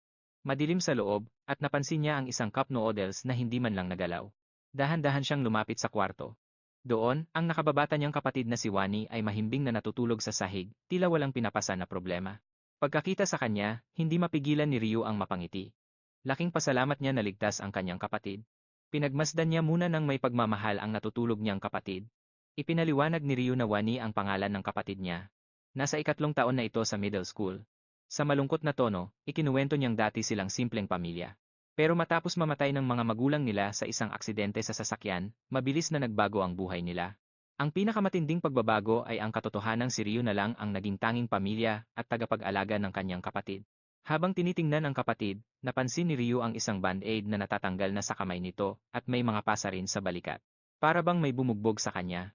Madilim sa loob, at napansin niya ang isang cup noodles na hindi man lang nagalaw. Dahan-dahan siyang lumapit sa kwarto. Doon, ang nakababata niyang kapatid na si Wani ay mahimbing na natutulog sa sahig, tila walang pinapasa na problema. Pagkakita sa kanya, hindi mapigilan ni Ryu ang mapangiti. Laking pasalamat niya na ligtas ang kanyang kapatid. Pinagmasdan niya muna ng may pagmamahal ang natutulog niyang kapatid. Ipinaliwanag ni Ryu na Wani ang pangalan ng kapatid niya. Nasa 3 taon na ito sa middle school. Sa malungkot na tono, ikinuwento niyang dati silang simpleng pamilya. Pero matapos mamatay ng mga magulang nila sa isang aksidente sa sasakyan, mabilis na nagbago ang buhay nila. Ang pinakamatinding pagbabago ay ang katotohanang si Ryu na lang ang naging tanging pamilya at tagapag-alaga ng kanyang kapatid. Habang tinitingnan ang kapatid, napansin ni Ryu ang isang band-aid na natatanggal na sa kamay nito at may mga pasa rin sa balikat. Para bang may bumugbog sa kanya.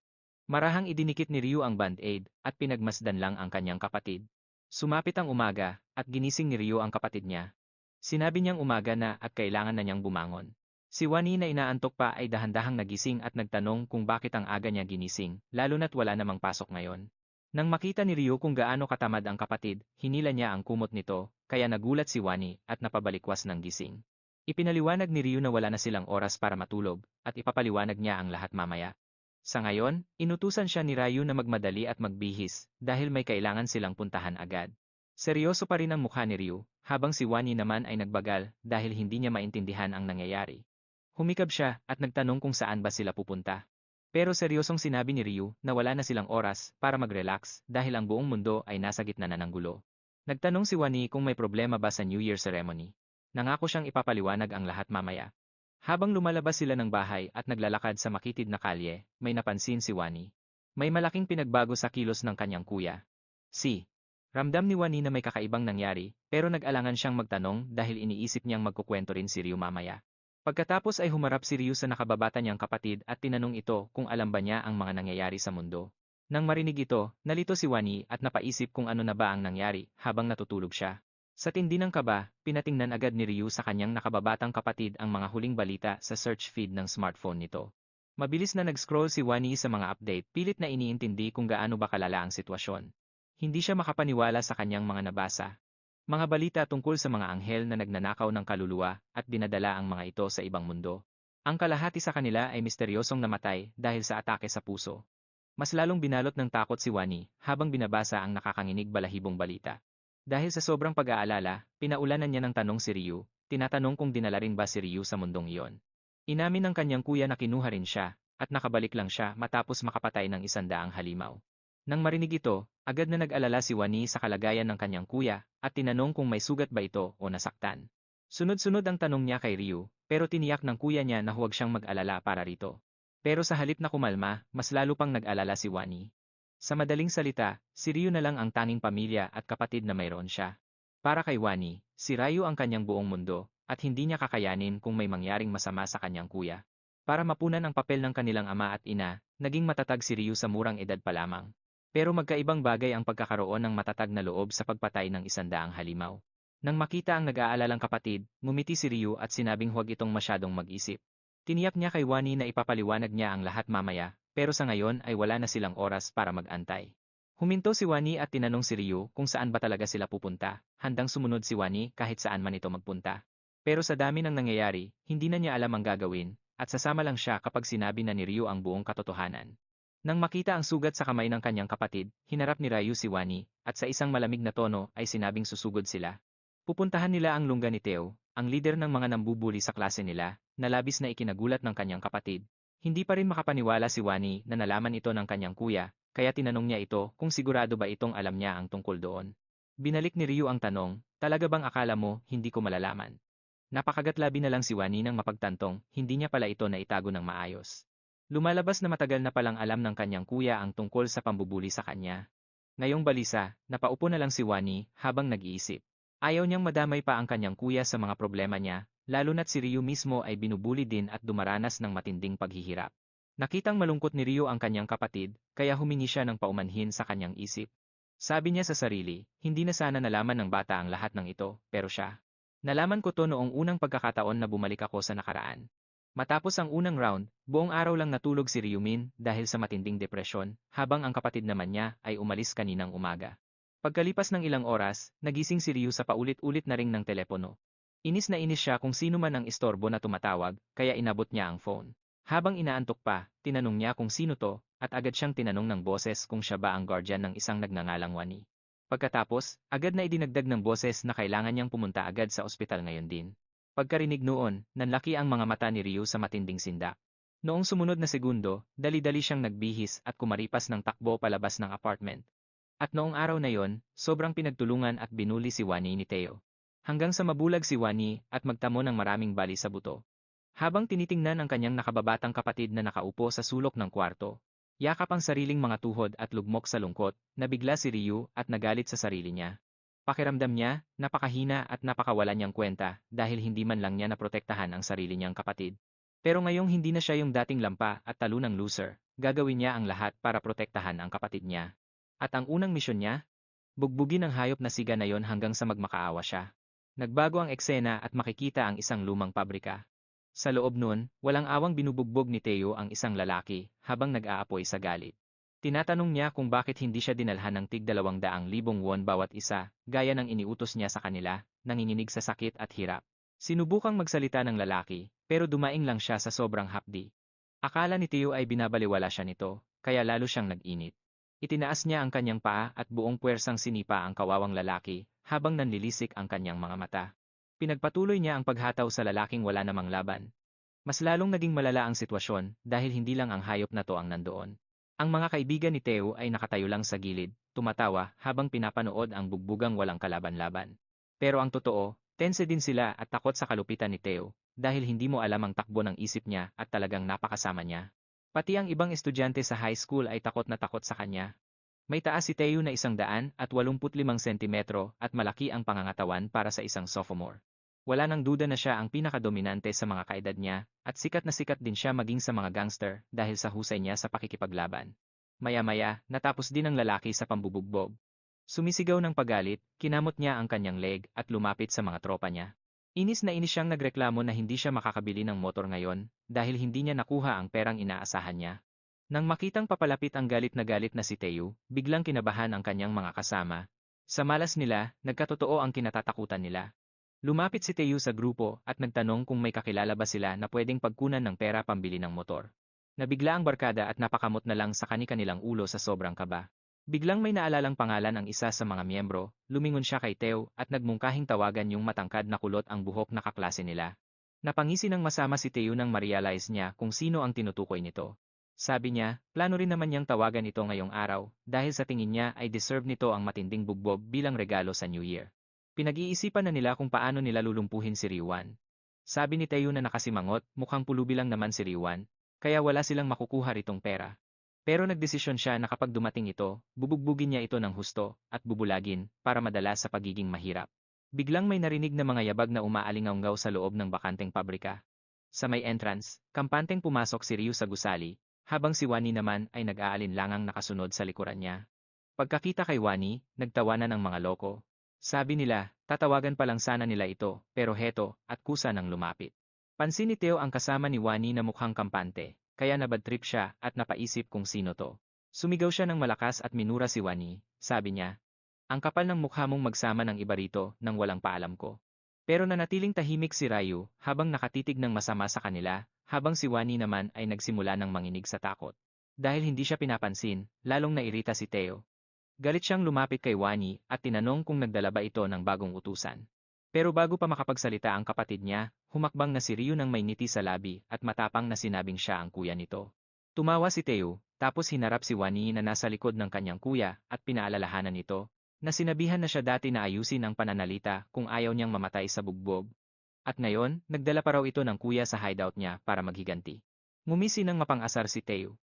Marahang idinikit ni Ryu ang band-aid at pinagmasdan lang ang kanyang kapatid. Sumapit ang umaga at ginising ni Ryu ang kapatid niya. Sinabi niyang umaga na at kailangan na niyang bumangon. Si Wani na inaantok pa ay dahan-dahang nagising at nagtanong kung bakit ang aga niya ginising, lalo na't wala namang pasok ngayon. Nang makita ni Ryu kung gaano katamad ang kapatid, hinila niya ang kumot nito, kaya nagulat si Wani at napabalikwas ng gising. Ipinaliwanag ni Ryu na wala na silang oras para matulog, at ipapaliwanag niya ang lahat mamaya. Sa ngayon, inutusan siya ni Ryu na magmadali at magbihis, dahil may kailangan silang puntahan agad. Seryoso pa rin ang mukha ni Ryu, habang si Wani naman ay nagbagal dahil hindi niya maintindihan ang nangyayari. Humikab siya at nagtanong kung saan ba sila pupunta. Pero seryosong sinabi ni Ryu na wala na silang oras para mag-relax dahil ang buong mundo ay nasa gitna na ng gulo. Nagtanong si Wani kung may problema ba sa New Year ceremony. Nangako siyang ipapaliwanag ang lahat mamaya. Habang lumalabas sila ng bahay at naglalakad sa makitid na kalye, may napansin si Wani. May malaking pinagbago sa kilos ng kanyang kuya. Ramdam ni Wani na may kakaibang nangyari, pero nag-alangan siyang magtanong dahil iniisip niyang magkukwento rin si Ryu mamaya. Pagkatapos ay humarap si Ryu sa nakababata niyang kapatid at tinanong ito kung alam ba niya ang mga nangyayari sa mundo. Nang marinig ito, nalito si Wani at napaisip kung ano na ba ang nangyari habang natutulog siya. Sa tindi ng kaba, pinatingnan agad ni Ryu sa kanyang nakababatang kapatid ang mga huling balita sa search feed ng smartphone nito. Mabilis na nag-scroll si Wani sa mga update, pilit na iniintindi kung gaano ba kalala ang sitwasyon. Hindi siya makapaniwala sa kanyang mga nabasa. Mga balita tungkol sa mga anghel na nagnanakaw ng kaluluwa at dinadala ang mga ito sa ibang mundo. Ang kalahati sa kanila ay misteryosong namatay dahil sa atake sa puso. Mas lalong binalot ng takot si Wani habang binabasa ang nakakanginig balahibong balita. Dahil sa sobrang pag-aalala, pinaulanan niya ng tanong si Ryu, tinatanong kung dinala rin ba si Ryu sa mundong iyon. Inamin ng kanyang kuya na kinuha rin siya, at nakabalik lang siya matapos makapatay ng 100 halimaw. Nang marinig ito, agad na nag-alala si Wani sa kalagayan ng kanyang kuya, at tinanong kung may sugat ba ito o nasaktan. Sunod-sunod ang tanong niya kay Ryu, pero tiniyak ng kuya niya na huwag siyang mag-alala para rito. Pero sa halip na kumalma, mas lalo pang nag-alala si Wani. Sa madaling salita, si Ryu na lang ang tanging pamilya at kapatid na mayroon siya. Para kay Wani, si Ryu ang kanyang buong mundo, at hindi niya kakayanin kung may mangyaring masama sa kanyang kuya. Para mapunan ang papel ng kanilang ama at ina, naging matatag si Ryu sa murang edad pa lamang. Pero magkaibang bagay ang pagkakaroon ng matatag na loob sa pagpatay ng 100 halimaw. Nang makita ang nag-aalalang kapatid, ngumiti si Ryu at sinabing huwag itong masyadong mag-isip. Tiniyak niya kay Wani na ipapaliwanag niya ang lahat mamaya, pero sa ngayon ay wala na silang oras para mag-antay. Huminto si Wani at tinanong si Ryu kung saan ba talaga sila pupunta, handang sumunod si Wani kahit saan man ito magpunta. Pero sa dami ng nangyayari, hindi na niya alam ang gagawin, at sasama lang siya kapag sinabi na ni Ryu ang buong katotohanan. Nang makita ang sugat sa kamay ng kanyang kapatid, hinarap ni Ryu si Wani, at sa isang malamig na tono ay sinabing susugod sila. Pupuntahan nila ang lungga ni Teo, ang lider ng mga nambubuli sa klase nila, na labis na ikinagulat ng kanyang kapatid. Hindi pa rin makapaniwala si Wani na nalaman ito ng kanyang kuya, kaya tinanong niya ito kung sigurado ba itong alam niya ang tungkol doon. Binalik ni Ryu ang tanong, talaga bang akala mo hindi ko malalaman? Napakagatlabi na lang si Wani nang mapagtantong, hindi niya pala ito naitago ng maayos. Lumalabas na matagal na palang alam ng kanyang kuya ang tungkol sa pambubuli sa kanya. Ngayong balisa, napaupo na lang si Wani habang nag-iisip. Ayaw niyang madamay pa ang kanyang kuya sa mga problema niya, lalo na't si Ryu mismo ay binubuli din at dumaranas ng matinding paghihirap. Nakitang malungkot ni Ryu ang kanyang kapatid, kaya humingi siya ng paumanhin sa kanyang isip. Sabi niya sa sarili, hindi na sana nalaman ng bata ang lahat ng ito, pero siya. Nalaman ko to noong unang pagkakataon na bumalik ako sa nakaraan. Matapos ang unang round, buong araw lang natulog si Ryumin dahil sa matinding depresyon, habang ang kapatid naman niya ay umalis kaninang umaga. Pagkalipas ng ilang oras, nagising si Ryu sa paulit-ulit na ring ng telepono. Inis na inis siya kung sino man ang istorbo na tumatawag, kaya inabot niya ang phone. Habang inaantok pa, tinanong niya kung sino to, at agad siyang tinanong ng boses kung siya ba ang guardian ng isang nagngangalang Wani. Pagkatapos, agad na idinagdag ng boses na kailangan niyang pumunta agad sa ospital ngayon din. Pagkarinig noon, nanlaki ang mga mata ni Ryu sa matinding sindak. Noong sumunod na segundo, dali-dali siyang nagbihis at kumaripas ng takbo palabas ng apartment. At noong araw na yon, sobrang pinagtulungan at binuli si Wani ni Teo. Hanggang sa mabulag si Wani at magtamo ng maraming bali sa buto. Habang tinitingnan ang kanyang nakababatang kapatid na nakaupo sa sulok ng kwarto, yakap ang sariling mga tuhod at lugmok sa lungkot, nabigla si Ryu at nagalit sa sarili niya. Pakiramdam niya, napakahina at napakawala niyang kwenta dahil hindi man lang niya naprotektahan ang sarili niyang kapatid. Pero ngayong hindi na siya yung dating lampa at talunang loser, gagawin niya ang lahat para protektahan ang kapatid niya. At ang unang misyon niya? Bugbugin ang hayop na siga na yon hanggang sa magmakaawa siya. Nagbago ang eksena at makikita ang isang lumang pabrika. Sa loob nun, walang awang binubugbog ni Teo ang isang lalaki habang nag-aapoy sa galit. Tinatanong niya kung bakit hindi siya dinalhan ng tig 200,000 won bawat isa, gaya ng iniutos niya sa kanila, nanginginig sa sakit at hirap. Sinubukang magsalita ng lalaki, pero dumaing lang siya sa sobrang hapdi. Akala ni Teo ay binabaliwala siya nito, kaya lalo siyang nag-init. Itinaas niya ang kanyang paa at buong puwersang sinipa ang kawawang lalaki, habang nanlilisik ang kanyang mga mata. Pinagpatuloy niya ang paghataw sa lalaking wala namang laban. Mas lalong naging malala ang sitwasyon dahil hindi lang ang hayop na to ang nandoon. Ang mga kaibigan ni Teo ay nakatayo lang sa gilid, tumatawa habang pinapanood ang bugbugang walang kalaban-laban. Pero ang totoo, tense din sila at takot sa kalupitan ni Teo, dahil hindi mo alam ang takbo ng isip niya at talagang napakasama niya. Pati ang ibang estudyante sa high school ay takot na takot sa kanya. May taas si Teo na 185 sentimetro at malaki ang pangangatawan para sa isang sophomore. Wala nang duda na siya ang pinakadominante sa mga kaedad niya, at sikat na sikat din siya maging sa mga gangster dahil sa husay niya sa pakikipaglaban. Maya-maya, natapos din ang lalaki sa pambubugbog. Sumisigaw ng pagalit, kinamot niya ang kanyang leg at lumapit sa mga tropa niya. Inis na inis siyang nagreklamo na hindi siya makakabili ng motor ngayon dahil hindi niya nakuha ang perang inaasahan niya. Nang makitang papalapit ang galit na si Teo, biglang kinabahan ang kanyang mga kasama. Sa malas nila, nagkatotoo ang kinatatakutan nila. Lumapit si Teo sa grupo at nagtanong kung may kakilala ba sila na pwedeng pagkunan ng pera pambili ng motor. Nabigla ang barkada at napakamot na lang sa kani-kanilang ulo sa sobrang kaba. Biglang may naalalang pangalan ang isa sa mga miyembro, lumingon siya kay Teo at nagmungkahing tawagan yung matangkad na kulot ang buhok na kaklase nila. Napangisi ng masama si Teo nang ma-realize niya kung sino ang tinutukoy nito. Sabi niya, plano rin naman niyang tawagan ito ngayong araw dahil sa tingin niya ay deserve nito ang matinding bugbog bilang regalo sa New Year. Pinag-iisipan na nila kung paano nila lulumpuhin si Ryuan. Sabi ni Teo na nakasimangot, mukhang pulubi lang naman si Ryuan, kaya wala silang makukuha ritong pera. Pero nagdesisyon siya na kapag dumating ito, bubugbugin niya ito ng husto at bubulagin para madala sa pagiging mahirap. Biglang may narinig na mga yabag na umaalingaw sa loob ng bakanteng pabrika. Sa may entrance, kampanteng pumasok si Ryu sa gusali, habang si Wani naman ay nag-aalinlangang nakasunod sa likuran niya. Pagkakita kay Wani, nagtawanan ang mga loko. Sabi nila, tatawagan pa lang sana nila ito, pero heto, at kusa nang lumapit. Pansin ni Teo ang kasama ni Wani na mukhang kampante, kaya nabadtrip siya at napaisip kung sino to. Sumigaw siya ng malakas at minura si Wani, sabi niya. Ang kapal ng mukha mong magsama ng iba rito nang walang paalam ko. Pero nanatiling tahimik si Ryu habang nakatitig ng masama sa kanila, habang si Wani naman ay nagsimula ng manginig sa takot. Dahil hindi siya pinapansin, lalong nairita si Teo. Galit siyang lumapit kay Wani at tinanong kung nagdala ba ito ng bagong utusan. Pero bago pa makapagsalita ang kapatid niya, humakbang na si Ryu ng may ngiti sa labi at matapang na sinabing siya ang kuya nito. Tumawa si Teo, tapos hinarap si Wani na nasa likod ng kanyang kuya at pinaalalahanan nito, na sinabihan na siya dati na ayusin ang pananalita kung ayaw niyang mamatay sa bugbog. At ngayon, nagdala pa raw ito ng kuya sa hideout niya para maghiganti. Ngumisi ng mapang-asar si Teo.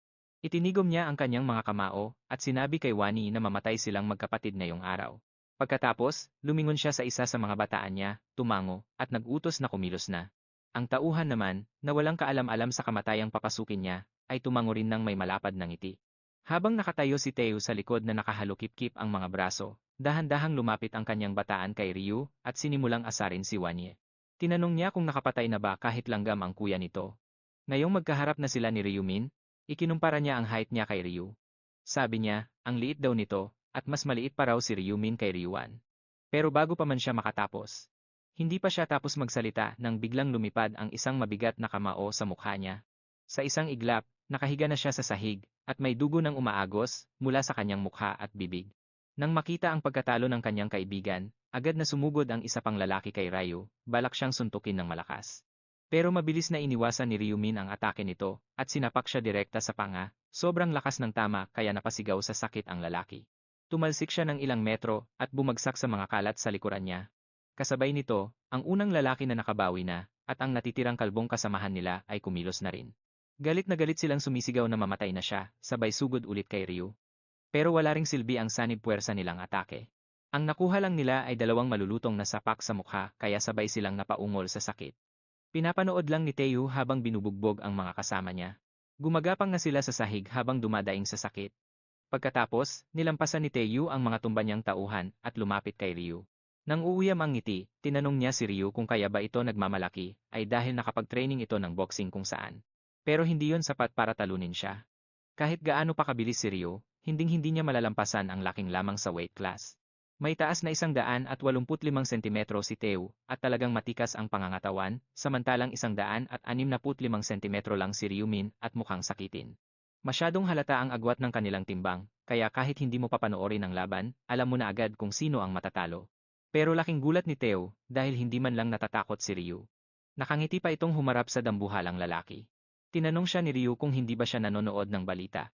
Itinigom niya ang kanyang mga kamao at sinabi kay Wani na mamatay silang magkapatid ngayong araw. Pagkatapos, lumingon siya sa isa sa mga bataan niya, tumango, at nag-utos na kumilos na. Ang tauhan naman, na walang kaalam-alam sa kamatayang papasukin niya, ay tumango rin ng may malapad na ngiti. Habang nakatayo si Teo sa likod na nakahalukip-kip ang mga braso, dahan-dahang lumapit ang kanyang bataan kay Ryu at sinimulang asarin si Wani. Tinanong niya kung nakapatay na ba kahit langgam ang kuya nito. Ngayong magkaharap na sila ni Ryumin, ikinumpara niya ang height niya kay Ryu. Sabi niya, ang liit daw nito, at mas maliit pa raw si Ryumin kay Ryuan. Pero bago pa man siya makatapos, hindi pa siya tapos magsalita nang biglang lumipad ang isang mabigat na kamao sa mukha niya. Sa isang iglap, nakahiga na siya sa sahig, at may dugo nang umaagos mula sa kanyang mukha at bibig. Nang makita ang pagkatalo ng kanyang kaibigan, agad na sumugod ang isa pang lalaki kay Ryu, balak siyang suntukin ng malakas. Pero mabilis na iniwasan ni Ryumin ang atake nito, at sinapak siya direkta sa panga, sobrang lakas ng tama kaya napasigaw sa sakit ang lalaki. Tumalsik siya ng ilang metro, at bumagsak sa mga kalat sa likuran niya. Kasabay nito, ang unang lalaki na nakabawi na, at ang natitirang kalbong kasamahan nila ay kumilos na rin. Galit na galit silang sumisigaw na mamatay na siya, sabay sugod ulit kay Ryu. Pero wala ring silbi ang sanib puwersa nilang atake. Ang nakuha lang nila ay 2 malulutong na sapak sa mukha kaya sabay silang napaungol sa sakit. Pinapanood lang ni Teo habang binubugbog ang mga kasama niya. Gumagapang na sila sa sahig habang dumadaing sa sakit. Pagkatapos, nilampasan ni Taeyu ang mga tumba niyang tauhan at lumapit kay Ryu. Nang uuyam ang ngiti, tinanong niya si Ryu kung kaya ba ito nagmamalaki ay dahil nakapag-training ito ng boxing kung saan. Pero hindi yon sapat para talunin siya. Kahit gaano pa kabilis si Ryu, hinding-hindi niya malalampasan ang laking lamang sa weight class. May taas na 185 sentimetro si Teo at talagang matikas ang pangangatawan, samantalang 165 sentimetro lang si Ryumin at mukhang sakitin. Masyadong halata ang agwat ng kanilang timbang, kaya kahit hindi mo papanoorin ang laban, alam mo na agad kung sino ang matatalo. Pero laking gulat ni Teo dahil hindi man lang natatakot si Ryu. Nakangiti pa itong humarap sa dambuhalang lalaki. Tinanong siya ni Ryu kung hindi ba siya nanonood ng balita.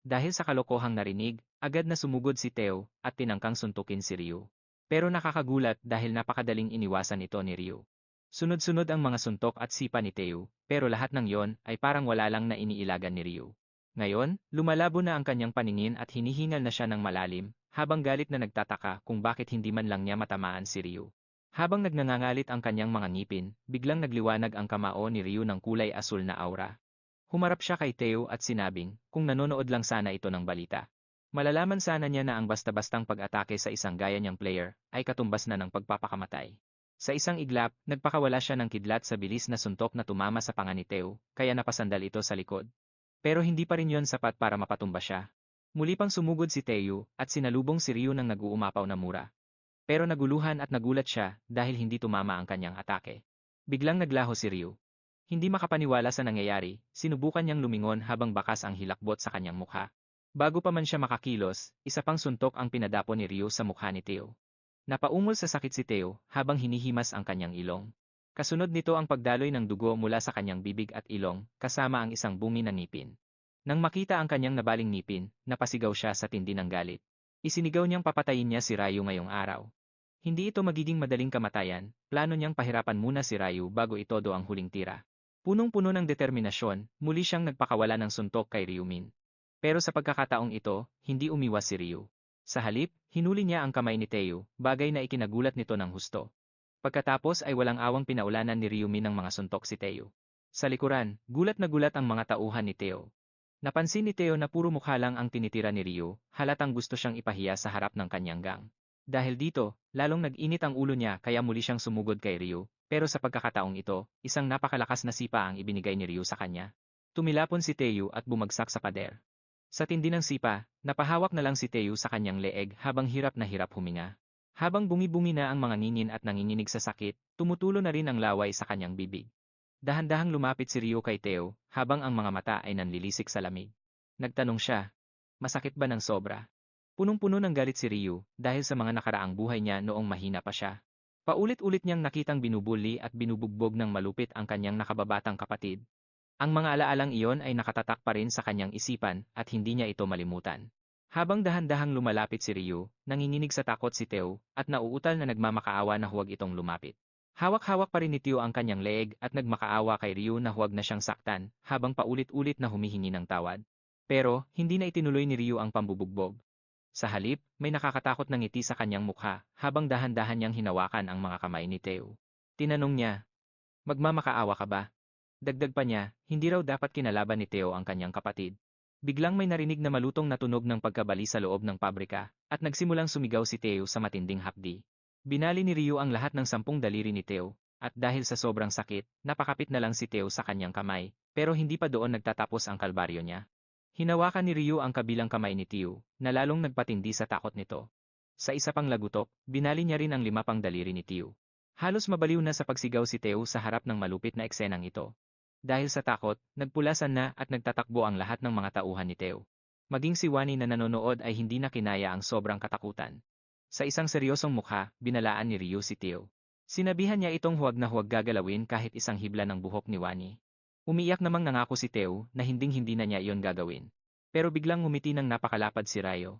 Dahil sa kalokohang narinig, agad na sumugod si Teo at tinangkang suntukin si Ryu. Pero nakakagulat dahil napakadaling iniwasan ito ni Ryu. Sunod-sunod ang mga suntok at sipa ni Teo, pero lahat ng yon ay parang wala lang na iniilagan ni Ryu. Ngayon, lumalabo na ang kanyang paningin at hinihingal na siya ng malalim, habang galit na nagtataka kung bakit hindi man lang niya matamaan si Ryu. Habang nagngangalit ang kanyang mga ngipin, biglang nagliwanag ang kamao ni Ryu ng kulay asul na aura. Humarap siya kay Teo at sinabing, kung nanonood lang sana ito ng balita. Malalaman sana niya na ang basta-bastang pag-atake sa isang gaya niyang player ay katumbas na ng pagpapakamatay. Sa isang iglap, nagpakawala siya ng kidlat sa bilis na suntok na tumama sa panga ni Teo, kaya napasandal ito sa likod. Pero hindi pa rin yon sapat para mapatumba siya. Muli pang sumugod si Teo at sinalubong si Ryu ng nag-uumapaw na mura. Pero naguluhan at nagulat siya dahil hindi tumama ang kanyang atake. Biglang naglaho si Ryu. Hindi makapaniwala sa nangyayari, sinubukan niyang lumingon habang bakas ang hilakbot sa kanyang mukha. Bago pa man siya makakilos, isa pang suntok ang pinadapo ni Ryu sa mukha ni Teo. Napaungol sa sakit si Teo habang hinihimas ang kanyang ilong. Kasunod nito ang pagdaloy ng dugo mula sa kanyang bibig at ilong, kasama ang isang bungi na ngipin. Nang makita ang kanyang nabaling ngipin, napasigaw siya sa tindi ng galit. Isinigaw niyang papatayin niya si Ryu ngayong araw. Hindi ito magiging madaling kamatayan, plano niyang pahirapan muna si Ryu bago itodo ang huling tira. Punong-puno ng determinasyon, muli siyang nagpakawala ng suntok kay Ryumin. Pero sa pagkakataong ito, hindi umiwas si Ryu. Sa halip, hinuli niya ang kamay ni Teo, bagay na ikinagulat nito ng husto. Pagkatapos ay walang awang pinaulanan ni Ryumin ng mga suntok si Teo. Sa likuran, gulat na gulat ang mga tauhan ni Teo. Napansin ni Teo na puro mukha lang ang tinitira ni Ryu, halatang gusto siyang ipahiya sa harap ng kanyang gang. Dahil dito, lalong nag-init ang ulo niya kaya muli siyang sumugod kay Ryu. Pero sa pagkakataong ito, isang napakalakas na sipa ang ibinigay ni Ryu sa kanya. Tumilapon si Teo at bumagsak sa pader. Sa tindi ng sipa, napahawak na lang si Teo sa kanyang leeg habang hirap na hirap huminga. Habang bungi-bungi na ang mga ngingin at nanginginig sa sakit, tumutulo na rin ang laway sa kanyang bibig. Dahan-dahang lumapit si Ryu kay Teo habang ang mga mata ay nanlilisik sa lamig. Nagtanong siya, masakit ba ng sobra? Punong-puno ng galit si Ryu dahil sa mga nakaraang buhay niya noong mahina pa siya. Paulit-ulit niyang nakitang binubuli at binubugbog ng malupit ang kanyang nakababatang kapatid. Ang mga alaalang iyon ay nakatatak pa rin sa kanyang isipan at hindi niya ito malimutan. Habang dahan-dahang lumalapit si Ryu, nanginginig sa takot si Teo at nauutal na nagmamakaawa na huwag itong lumapit. Hawak-hawak pa rin ni Teo ang kanyang leeg at nagmakaawa kay Ryu na huwag na siyang saktan habang paulit-ulit na humihingi ng tawad. Pero, hindi na itinuloy ni Ryu ang pambubugbog. Sa halip, may nakakatakot na ngiti sa kanyang mukha habang dahan-dahan niyang hinawakan ang mga kamay ni Teo. Tinanong niya, magmamakaawa ka ba? Dagdag pa niya, hindi raw dapat kinalaban ni Teo ang kanyang kapatid. Biglang may narinig na malutong na tunog ng pagkabali sa loob ng pabrika at nagsimulang sumigaw si Teo sa matinding hapdi. Binali ni Ryu ang lahat ng 10 daliri ni Teo at dahil sa sobrang sakit, napakapit na lang si Teo sa kanyang kamay pero hindi pa doon nagtatapos ang kalbaryo niya. Hinawakan ni Ryu ang kabilang kamay ni Teo, na lalong nagpatindi sa takot nito. Sa isa pang lagutok, binali niya rin ang 5 pang daliri ni Teo. Halos mabaliw na sa pagsigaw si Teo sa harap ng malupit na eksenang ito. Dahil sa takot, nagpulasan na at nagtatakbo ang lahat ng mga tauhan ni Teo. Maging si Wani na nanonood ay hindi na kinaya ang sobrang katakutan. Sa isang seryosong mukha, binalaan ni Ryu si Teo. Sinabihan niya itong huwag na huwag gagalawin kahit isang hibla ng buhok ni Wani. Umiiyak namang nangako si Teo na hinding-hindi na niya iyon gagawin. Pero biglang ngumiti ng napakalapad si Ryo.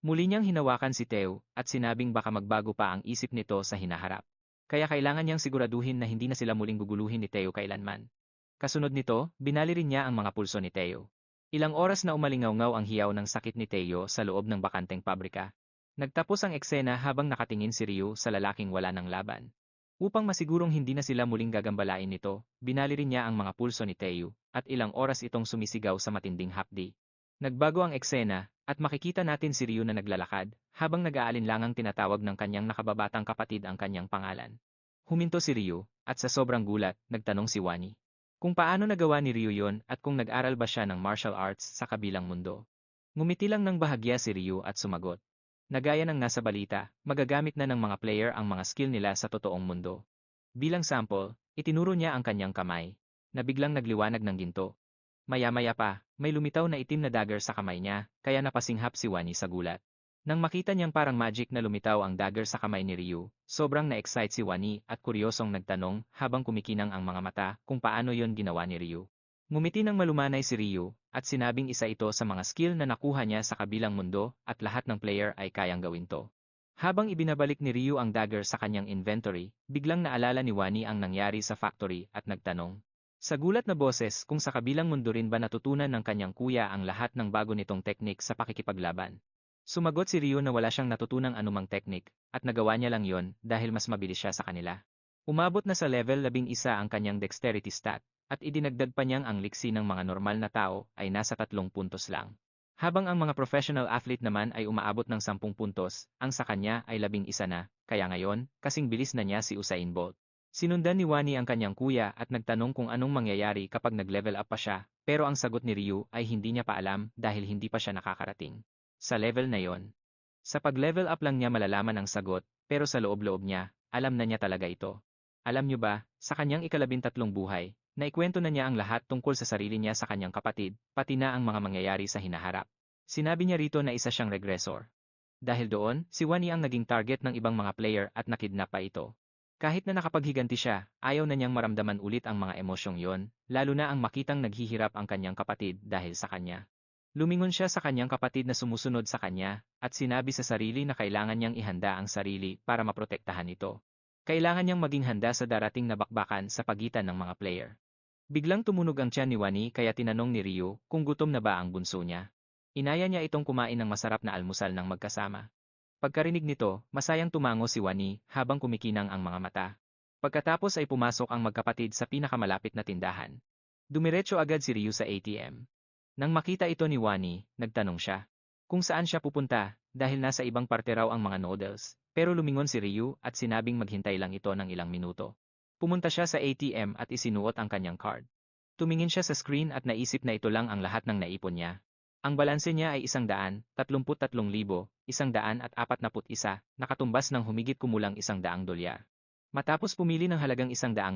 Muli niyang hinawakan si Teo at sinabing baka magbago pa ang isip nito sa hinaharap. Kaya kailangan niyang siguraduhin na hindi na sila muling guguluhin ni Teo kailanman. Kasunod nito, binali rin niya ang mga pulso ni Teo. Ilang oras na umalingaw-ngaw ang hiyaw ng sakit ni Teo sa loob ng bakanteng pabrika. Nagtapos ang eksena habang nakatingin si Ryu sa lalaking wala ng laban. Upang masigurong hindi na sila muling gagambalain nito, binali rin niya ang mga pulso ni Taeyu, at ilang oras itong sumisigaw sa matinding hapdi. Nagbago ang eksena, at makikita natin si Ryu na naglalakad, habang nag-aalinlangang tinatawag ng kanyang nakababatang kapatid ang kanyang pangalan. Huminto si Ryu, at sa sobrang gulat, nagtanong si Wani. Kung paano nagawa ni Ryu yon at kung nag-aral ba siya ng martial arts sa kabilang mundo. Ngumiti lang ng bahagya si Ryu at sumagot. Nagaya ng nasa balita, magagamit na ng mga player ang mga skill nila sa totoong mundo. Bilang sample, itinuro niya ang kanyang kamay, na biglang nagliwanag ng ginto. Maya-maya pa, may lumitaw na itim na dagger sa kamay niya, kaya napasinghap si Wani sa gulat. Nang makita niyang parang magic na lumitaw ang dagger sa kamay ni Ryu, sobrang na-excite si Wani at kuryosong nagtanong habang kumikinang ang mga mata kung paano yon ginawa ni Ryu. Ngumiti ng malumanay si Ryu, at sinabing isa ito sa mga skill na nakuha niya sa kabilang mundo at lahat ng player ay kayang gawin to. Habang ibinabalik ni Ryu ang dagger sa kanyang inventory, biglang naalala ni Wani ang nangyari sa factory at nagtanong. Sa gulat na boses kung sa kabilang mundo rin ba natutunan ng kanyang kuya ang lahat ng bago nitong teknik sa pakikipaglaban. Sumagot si Ryu na wala siyang natutunang anumang teknik, at nagawa niya lang yon dahil mas mabilis siya sa kanila. Umabot na sa level 11 ang kanyang dexterity stat, at idinagdag pa niyang ang liksi ng mga normal na tao ay nasa 3 puntos lang. Habang ang mga professional athlete naman ay umaabot ng 10 puntos, ang sa kanya ay 11 na, kaya ngayon, kasing bilis na niya si Usain Bolt. Sinundan ni Wani ang kanyang kuya at nagtanong kung anong mangyayari kapag nag-level up pa siya, pero ang sagot ni Ryu ay hindi niya pa alam dahil hindi pa siya nakakarating sa level na yon. Sa pag-level up lang niya malalaman ang sagot, pero sa loob-loob niya, alam na niya talaga ito. Alam niyo ba, sa kanyang ika-13 buhay, naikwento na niya ang lahat tungkol sa sarili niya sa kanyang kapatid, pati na ang mga mangyayari sa hinaharap. Sinabi niya rito na isa siyang regressor. Dahil doon, si Wani ang naging target ng ibang mga player at nakidnap pa ito. Kahit na nakapaghiganti siya, ayaw na niyang maramdaman ulit ang mga emosyong yon, lalo na ang makitang naghihirap ang kanyang kapatid dahil sa kanya. Lumingon siya sa kanyang kapatid na sumusunod sa kanya, at sinabi sa sarili na kailangan niyang ihanda ang sarili para maprotektahan ito. Kailangan niyang maging handa sa darating na bakbakan sa pagitan ng mga player. Biglang tumunog ang tiyan ni Wani kaya tinanong ni Ryu kung gutom na ba ang bunso niya. Inaya niya itong kumain ng masarap na almusal ng magkasama. Pagkarinig nito, masayang tumango si Wani habang kumikinang ang mga mata. Pagkatapos ay pumasok ang magkapatid sa pinakamalapit na tindahan. Dumiretso agad si Ryu sa ATM. Nang makita ito ni Wani, nagtanong siya kung saan siya pupunta dahil nasa ibang parte raw ang mga noodles. Pero lumingon si Ryu at sinabing maghintay lang ito ng ilang minuto. Pumunta siya sa ATM at isinuot ang kanyang card. Tumingin siya sa screen at naisip na ito lang ang lahat ng naipon niya. Ang balanse niya ay 133,141, nakatumbas ng humigit kumulang $100. Matapos pumili ng halagang 100,001,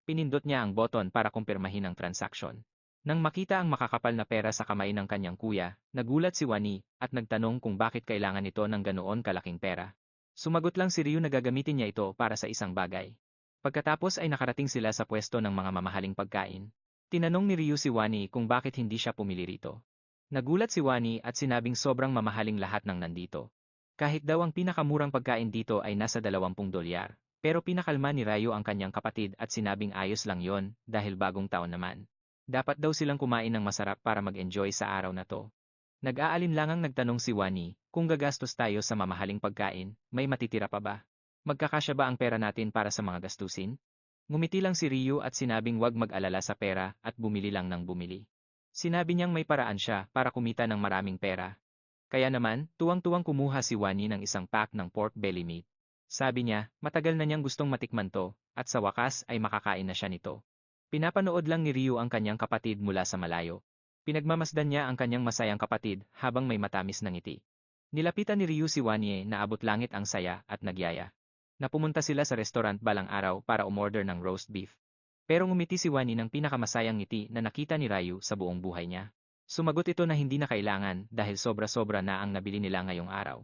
pinindot niya ang button para kumpirmahin ang transaksyon. Nang makita ang makakapal na pera sa kamay ng kanyang kuya, nagulat si Wani at nagtanong kung bakit kailangan ito ng ganoon kalaking pera. Sumagot lang si Ryu na gagamitin niya ito para sa isang bagay. Pagkatapos ay nakarating sila sa pwesto ng mga mamahaling pagkain. Tinanong ni Ryu si Wani kung bakit hindi siya pumili rito. Nagulat si Wani at sinabing sobrang mamahaling lahat ng nandito. Kahit daw ang pinakamurang pagkain dito ay nasa $20, pero pinakalma ni Ryu ang kanyang kapatid at sinabing ayos lang yon dahil bagong taon naman. Dapat daw silang kumain ng masarap para mag-enjoy sa araw na to. Nag-aalinlangang nagtanong si Wani, kung gagastos tayo sa mamahaling pagkain, may matitira pa ba? Magkakasya ba ang pera natin para sa mga gastusin? Ngumiti lang si Ryu at sinabing wag mag-alala sa pera at bumili lang ng bumili. Sinabi niyang may paraan siya para kumita ng maraming pera. Kaya naman, tuwang-tuwang kumuha si Wani ng isang pack ng pork belly meat. Sabi niya, matagal na niyang gustong matikman to, at sa wakas ay makakain na siya nito. Pinapanood lang ni Ryu ang kanyang kapatid mula sa malayo. Pinagmamasdan niya ang kanyang masayang kapatid habang may matamis na ngiti. Nilapitan ni Ryu si Wani na abot langit ang saya at nagyaya. Napumunta sila sa restaurant balang araw para umorder ng roast beef. Pero ngumiti si Wani ng pinakamasayang ngiti na nakita ni Ryu sa buong buhay niya. Sumagot ito na hindi na kailangan dahil sobra-sobra na ang nabili nila ngayong araw.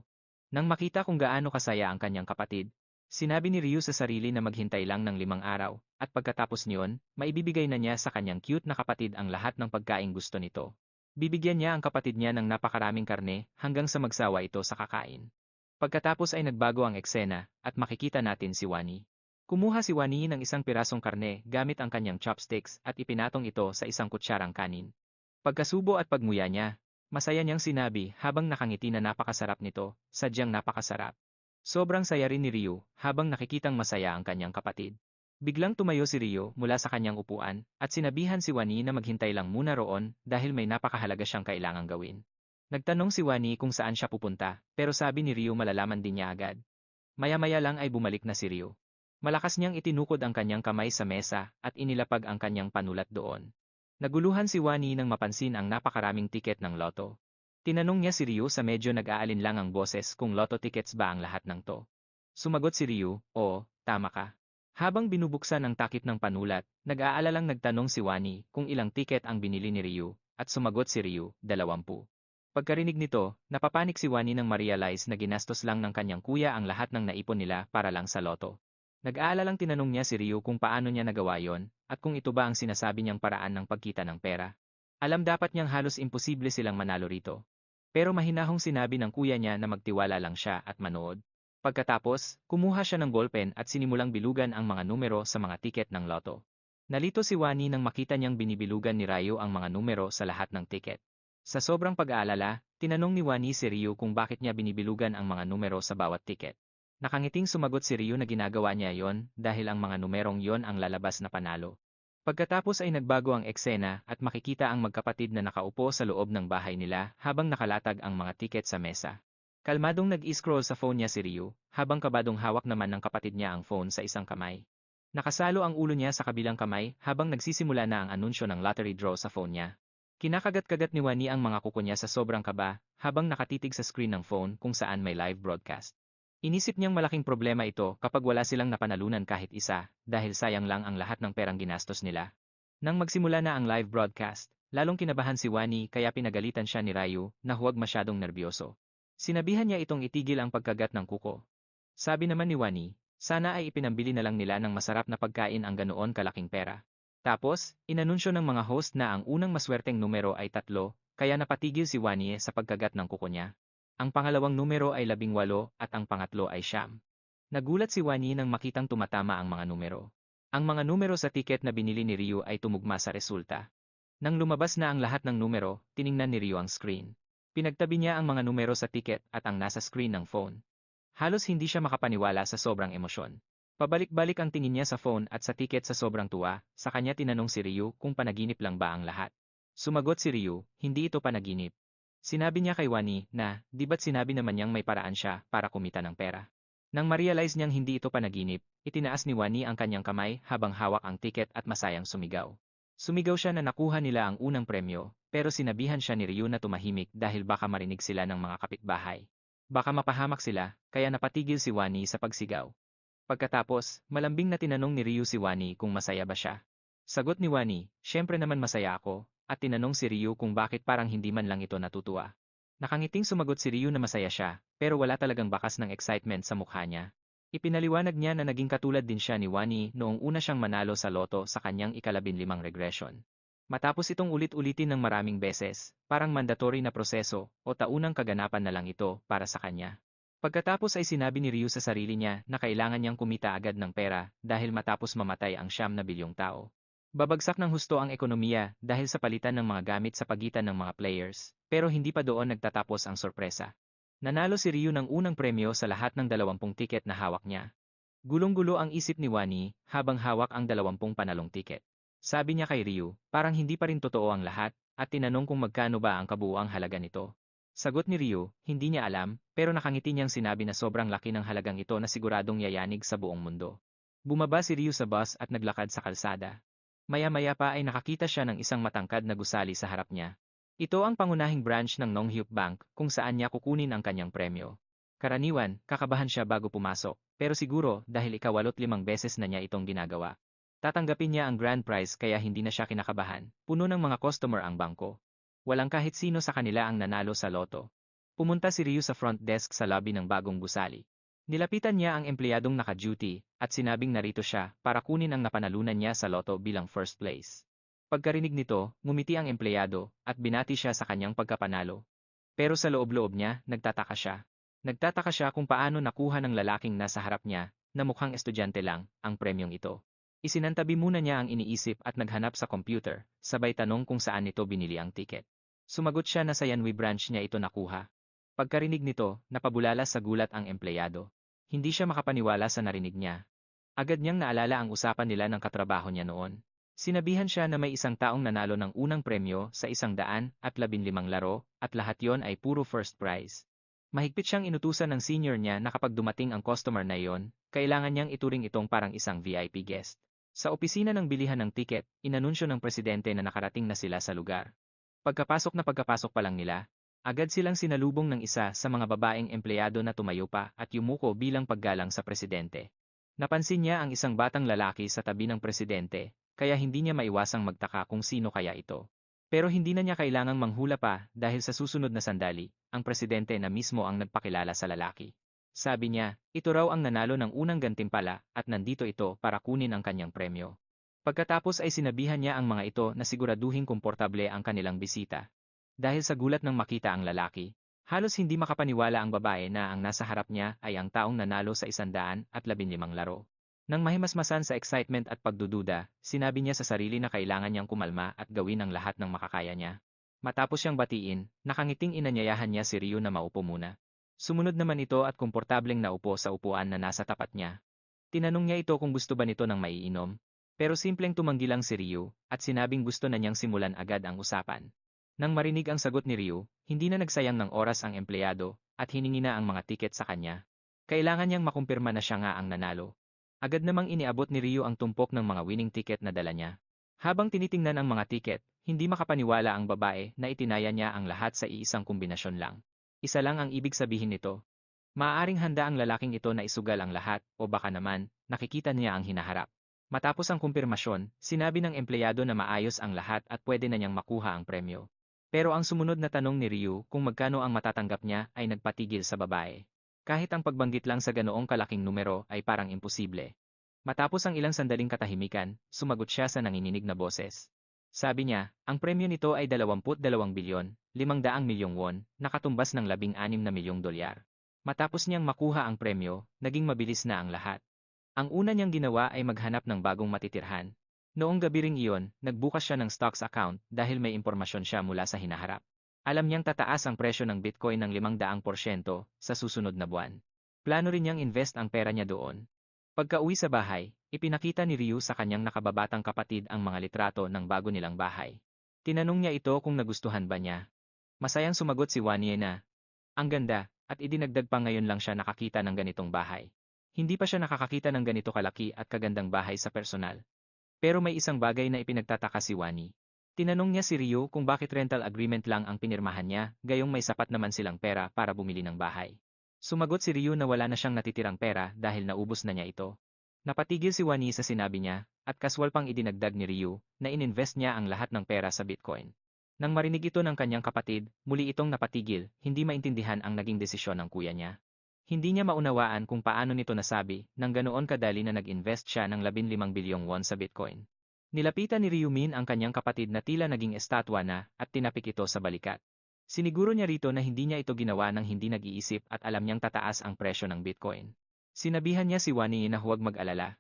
Nang makita kung gaano kasaya ang kanyang kapatid, sinabi ni Ryu sa sarili na maghintay lang ng 5 araw, at pagkatapos niyon, maibibigay na niya sa kanyang cute na kapatid ang lahat ng pagkaing gusto nito. Bibigyan niya ang kapatid niya ng napakaraming karne hanggang sa magsawa ito sa kakain. Pagkatapos ay nagbago ang eksena, at makikita natin si Wani. Kumuha si Wani ng isang pirasong karne gamit ang kanyang chopsticks at ipinatong ito sa isang kutsarang kanin. Pagkasubo at pagmuya niya, masaya niyang sinabi habang nakangiti na napakasarap nito, sadyang napakasarap. Sobrang saya rin ni Ryu habang nakikitang masaya ang kanyang kapatid. Biglang tumayo si Ryu mula sa kanyang upuan at sinabihan si Wani na maghintay lang muna roon dahil may napakahalaga siyang kailangang gawin. Nagtanong si Wani kung saan siya pupunta pero sabi ni Ryu malalaman din niya agad. Maya-maya lang ay bumalik na si Ryu. Malakas niyang itinukod ang kanyang kamay sa mesa at inilapag ang kanyang panulat doon. Naguluhan si Wani nang mapansin ang napakaraming tiket ng loto. Tinanong niya si Ryu sa medyo nag-aalinlang ang boses kung lotto tickets ba ang lahat ng to. Sumagot si Ryu, oo, tama ka. Habang binubuksan ang takip ng panulat, nag-aalalang nagtanong si Wani kung ilang tiket ang binili ni Ryu, at sumagot si Ryu, 20. Pagkarinig nito, napapanik si Wani nang ma-realize na ginastos lang ng kanyang kuya ang lahat ng naipon nila para lang sa loto. Nag-aalalang tinanong niya si Ryu kung paano niya nagawa yon, at kung ito ba ang sinasabi niyang paraan ng pagkita ng pera. Alam dapat niyang halos imposible silang manalo rito. Pero mahinahong sinabi ng kuya niya na magtiwala lang siya at manood. Pagkatapos, kumuha siya ng ballpen at sinimulang bilugan ang mga numero sa mga tiket ng loto. Nalito si Wani nang makita niyang binibilugan ni Ryu ang mga numero sa lahat ng tiket. Sa sobrang pag-aalala, tinanong ni Wani si Ryu kung bakit niya binibilugan ang mga numero sa bawat tiket. Nakangiting sumagot si Ryu na ginagawa niya yon dahil ang mga numerong yon ang lalabas na panalo. Pagkatapos ay nagbago ang eksena at makikita ang magkapatid na nakaupo sa loob ng bahay nila habang nakalatag ang mga tiket sa mesa. Kalmadong nag-i-scroll sa phone niya si Ryu, habang kabadong hawak naman ng kapatid niya ang phone sa isang kamay. Nakasalo ang ulo niya sa kabilang kamay habang nagsisimula na ang anunsyo ng lottery draw sa phone niya. Kinakagat-kagat ni Wani ang mga kuko niya sa sobrang kaba habang nakatitig sa screen ng phone kung saan may live broadcast. Inisip niyang malaking problema ito kapag wala silang napanalunan kahit isa dahil sayang lang ang lahat ng perang ginastos nila. Nang magsimula na ang live broadcast, lalong kinabahan si Wani kaya pinagalitan siya ni Ryu na huwag masyadong nerbyoso. Sinabihan niya itong itigil ang pagkagat ng kuko. Sabi naman ni Wani, sana ay ipinambili na lang nila ng masarap na pagkain ang ganoon kalaking pera. Tapos, inanunsyo ng mga host na ang unang maswerteng numero ay 3, kaya napatigil si Wani sa pagkagat ng kuko niya. Ang pangalawang numero ay 18 at ang pangatlo ay 9. Nagulat si Wani nang makitang tumatama ang mga numero. Ang mga numero sa tiket na binili ni Ryu ay tumugma sa resulta. Nang lumabas na ang lahat ng numero, tiningnan ni Ryu ang screen. Pinagtabi niya ang mga numero sa tiket at ang nasa screen ng phone. Halos hindi siya makapaniwala sa sobrang emosyon. Pabalik-balik ang tingin niya sa phone at sa tiket sa sobrang tuwa, sa kanya tinanong si Ryu kung panaginip lang ba ang lahat. Sumagot si Ryu, hindi ito panaginip. Sinabi niya kay Wani na, di ba't sinabi naman niyang may paraan siya para kumita ng pera. Nang ma-realize niyang hindi ito panaginip, itinaas ni Wani ang kanyang kamay habang hawak ang tiket at masayang sumigaw. Sumigaw siya na nakuha nila ang unang premyo, pero sinabihan siya ni Ryu na tumahimik dahil baka marinig sila ng mga kapitbahay. Baka mapahamak sila, kaya napatigil si Wani sa pagsigaw. Pagkatapos, malambing na tinanong ni Ryu si Wani kung masaya ba siya. Sagot ni Wani, syempre naman masaya ako, at tinanong si Ryu kung bakit parang hindi man lang ito natutuwa. Nakangiting sumagot si Ryu na masaya siya, pero wala talagang bakas ng excitement sa mukha niya. Ipinaliwanag niya na naging katulad din siya ni Wani noong una siyang manalo sa loto sa kanyang ika-15 regression. Matapos itong ulit-ulitin ng maraming beses, parang mandatory na proseso o taunang kaganapan na lang ito para sa kanya. Pagkatapos ay sinabi ni Ryu sa sarili niya na kailangan niyang kumita agad ng pera dahil matapos mamatay ang 9 bilyong tao. Babagsak ng husto ang ekonomiya dahil sa palitan ng mga gamit sa pagitan ng mga players, pero hindi pa doon nagtatapos ang sorpresa. Nanalo si Ryu ng unang premyo sa lahat ng 20 tiket na hawak niya. Gulong-gulo ang isip ni Wani habang hawak ang 20 panalong tiket. Sabi niya kay Ryu, parang hindi pa rin totoo ang lahat, at tinanong kung magkano ba ang kabuuang halaga nito. Sagot ni Ryu, hindi niya alam, pero nakangiti niyang sinabi na sobrang laki ng halagang ito na siguradong yayanig sa buong mundo. Bumaba si Ryu sa bus at naglakad sa kalsada. Maya-maya pa ay nakakita siya ng isang matangkad na gusali sa harap niya. Ito ang pangunahing branch ng Nonghyuk Bank kung saan niya kukunin ang kanyang premyo. Karaniwan, kakabahan siya bago pumasok, pero siguro dahil ika-85 beses na niya itong ginagawa. Tatanggapin niya ang grand prize kaya hindi na siya kinakabahan, puno ng mga customer ang bangko. Walang kahit sino sa kanila ang nanalo sa loto. Pumunta si Ryu sa front desk sa lobby ng bagong gusali. Nilapitan niya ang empleyadong naka-duty at sinabing narito siya para kunin ang napanalunan niya sa loto bilang first place. Pagkarinig nito, ngumiti ang empleyado at binati siya sa kanyang pagkapanalo. Pero sa loob-loob niya, nagtataka siya. Nagtataka siya kung paano nakuha ng lalaking nasa harap niya, na mukhang estudyante lang, ang premyong ito. Isinantabi muna niya ang iniisip at naghanap sa computer, sabay tanong kung saan nito binili ang ticket. Sumagot siya na sa Yanwi branch niya ito nakuha. Pagkarinig nito, napabulala sa gulat ang empleyado. Hindi siya makapaniwala sa narinig niya. Agad niyang naalala ang usapan nila ng katrabaho niya noon. Sinabihan siya na may isang taong nanalo ng unang premyo sa 115 laro at lahat yon ay puro first prize. Mahigpit siyang inutusan ng senior niya na kapag dumating ang customer na iyon, kailangan niyang ituring itong parang isang VIP guest. Sa opisina ng bilihan ng tiket, inanunsyo ng presidente na nakarating na sila sa lugar. Pagkapasok pa lang nila, agad silang sinalubong ng isa sa mga babaeng empleyado na tumayo pa at yumuko bilang paggalang sa presidente. Napansin niya ang isang batang lalaki sa tabi ng presidente, kaya hindi niya maiwasang magtaka kung sino kaya ito. Pero hindi na niya kailangang manghula pa dahil sa susunod na sandali, ang presidente na mismo ang nagpakilala sa lalaki. Sabi niya, ito raw ang nanalo ng unang gantimpala at nandito ito para kunin ang kanyang premyo. Pagkatapos ay sinabihan niya ang mga ito na siguraduhing komportable ang kanilang bisita. Dahil sa gulat nang makita ang lalaki, halos hindi makapaniwala ang babae na ang nasa harap niya ay ang taong nanalo sa 115 laro. Nang mahimasmasan sa excitement at pagdududa, sinabi niya sa sarili na kailangan niyang kumalma at gawin ang lahat ng makakaya niya. Matapos siyang batiin, nakangiting inanyayahan niya si Ryu na maupo muna. Sumunod naman ito at komportableng naupo sa upuan na nasa tapat niya. Tinanong niya ito kung gusto ba nito ng maiinom, pero simpleng tumanggi lang si Ryu at sinabing gusto na niyang simulan agad ang usapan. Nang marinig ang sagot ni Ryu, hindi na nagsayang ng oras ang empleyado at hiningi na ang mga tiket sa kanya. Kailangan niyang makumpirma na siya nga ang nanalo. Agad namang iniabot ni Ryu ang tumpok ng mga winning ticket na dala niya. Habang tinitingnan ang mga tiket, hindi makapaniwala ang babae na itinaya niya ang lahat sa iisang kombinasyon lang. Isa lang ang ibig sabihin nito. Maaaring handa ang lalaking ito na isugal ang lahat o baka naman, nakikita niya ang hinaharap. Matapos ang kumpirmasyon, sinabi ng empleyado na maayos ang lahat at pwede na niyang makuha ang premyo. Pero ang sumunod na tanong ni Ryu kung magkano ang matatanggap niya ay nagpatigil sa babae. Kahit ang pagbanggit lang sa ganoong kalaking numero ay parang imposible. Matapos ang ilang sandaling katahimikan, sumagot siya sa nanginginig na boses. Sabi niya, ang premyo nito ay 22 bilyon, 500 milyong won, nakatumbas ng 16 na milyong dolyar. Matapos niyang makuha ang premyo, naging mabilis na ang lahat. Ang una niyang ginawa ay maghanap ng bagong matitirhan. Noong gabi ring iyon, nagbukas siya ng stocks account dahil may impormasyon siya mula sa hinaharap. Alam niyang tataas ang presyo ng Bitcoin ng 500% sa susunod na buwan. Plano rin niyang invest ang pera niya doon. Pagka-uwi sa bahay, ipinakita ni Ryu sa kanyang nakababatang kapatid ang mga litrato ng bago nilang bahay. Tinanong niya ito kung nagustuhan ba niya. Masayang sumagot si Wanye na, ang ganda, at idinagdag pa ngayon lang siya nakakita ng ganitong bahay. Hindi pa siya nakakakita ng ganito kalaki at kagandang bahay sa personal. Pero may isang bagay na ipinagtataka si Wani. Tinanong niya si Ryu kung bakit rental agreement lang ang pinirmahan niya, gayong may sapat naman silang pera para bumili ng bahay. Sumagot si Ryu na wala na siyang natitirang pera dahil naubos na niya ito. Napatigil si Wani sa sinabi niya, at kaswal pang idinagdag ni Ryu na ininvest niya ang lahat ng pera sa Bitcoin. Nang marinig ito ng kanyang kapatid, muli itong napatigil, hindi maintindihan ang naging desisyon ng kuya niya. Hindi niya maunawaan kung paano nito nasabi nang ganoon kadali na nag-invest siya ng 15 bilyong won sa Bitcoin. Nilapitan ni Ryumin ang kanyang kapatid na tila naging estatwa na at tinapik ito sa balikat. Siniguro niya rito na hindi niya ito ginawa nang hindi nag-iisip at alam niyang tataas ang presyo ng Bitcoin. Sinabihan niya si Wani na huwag mag-alala.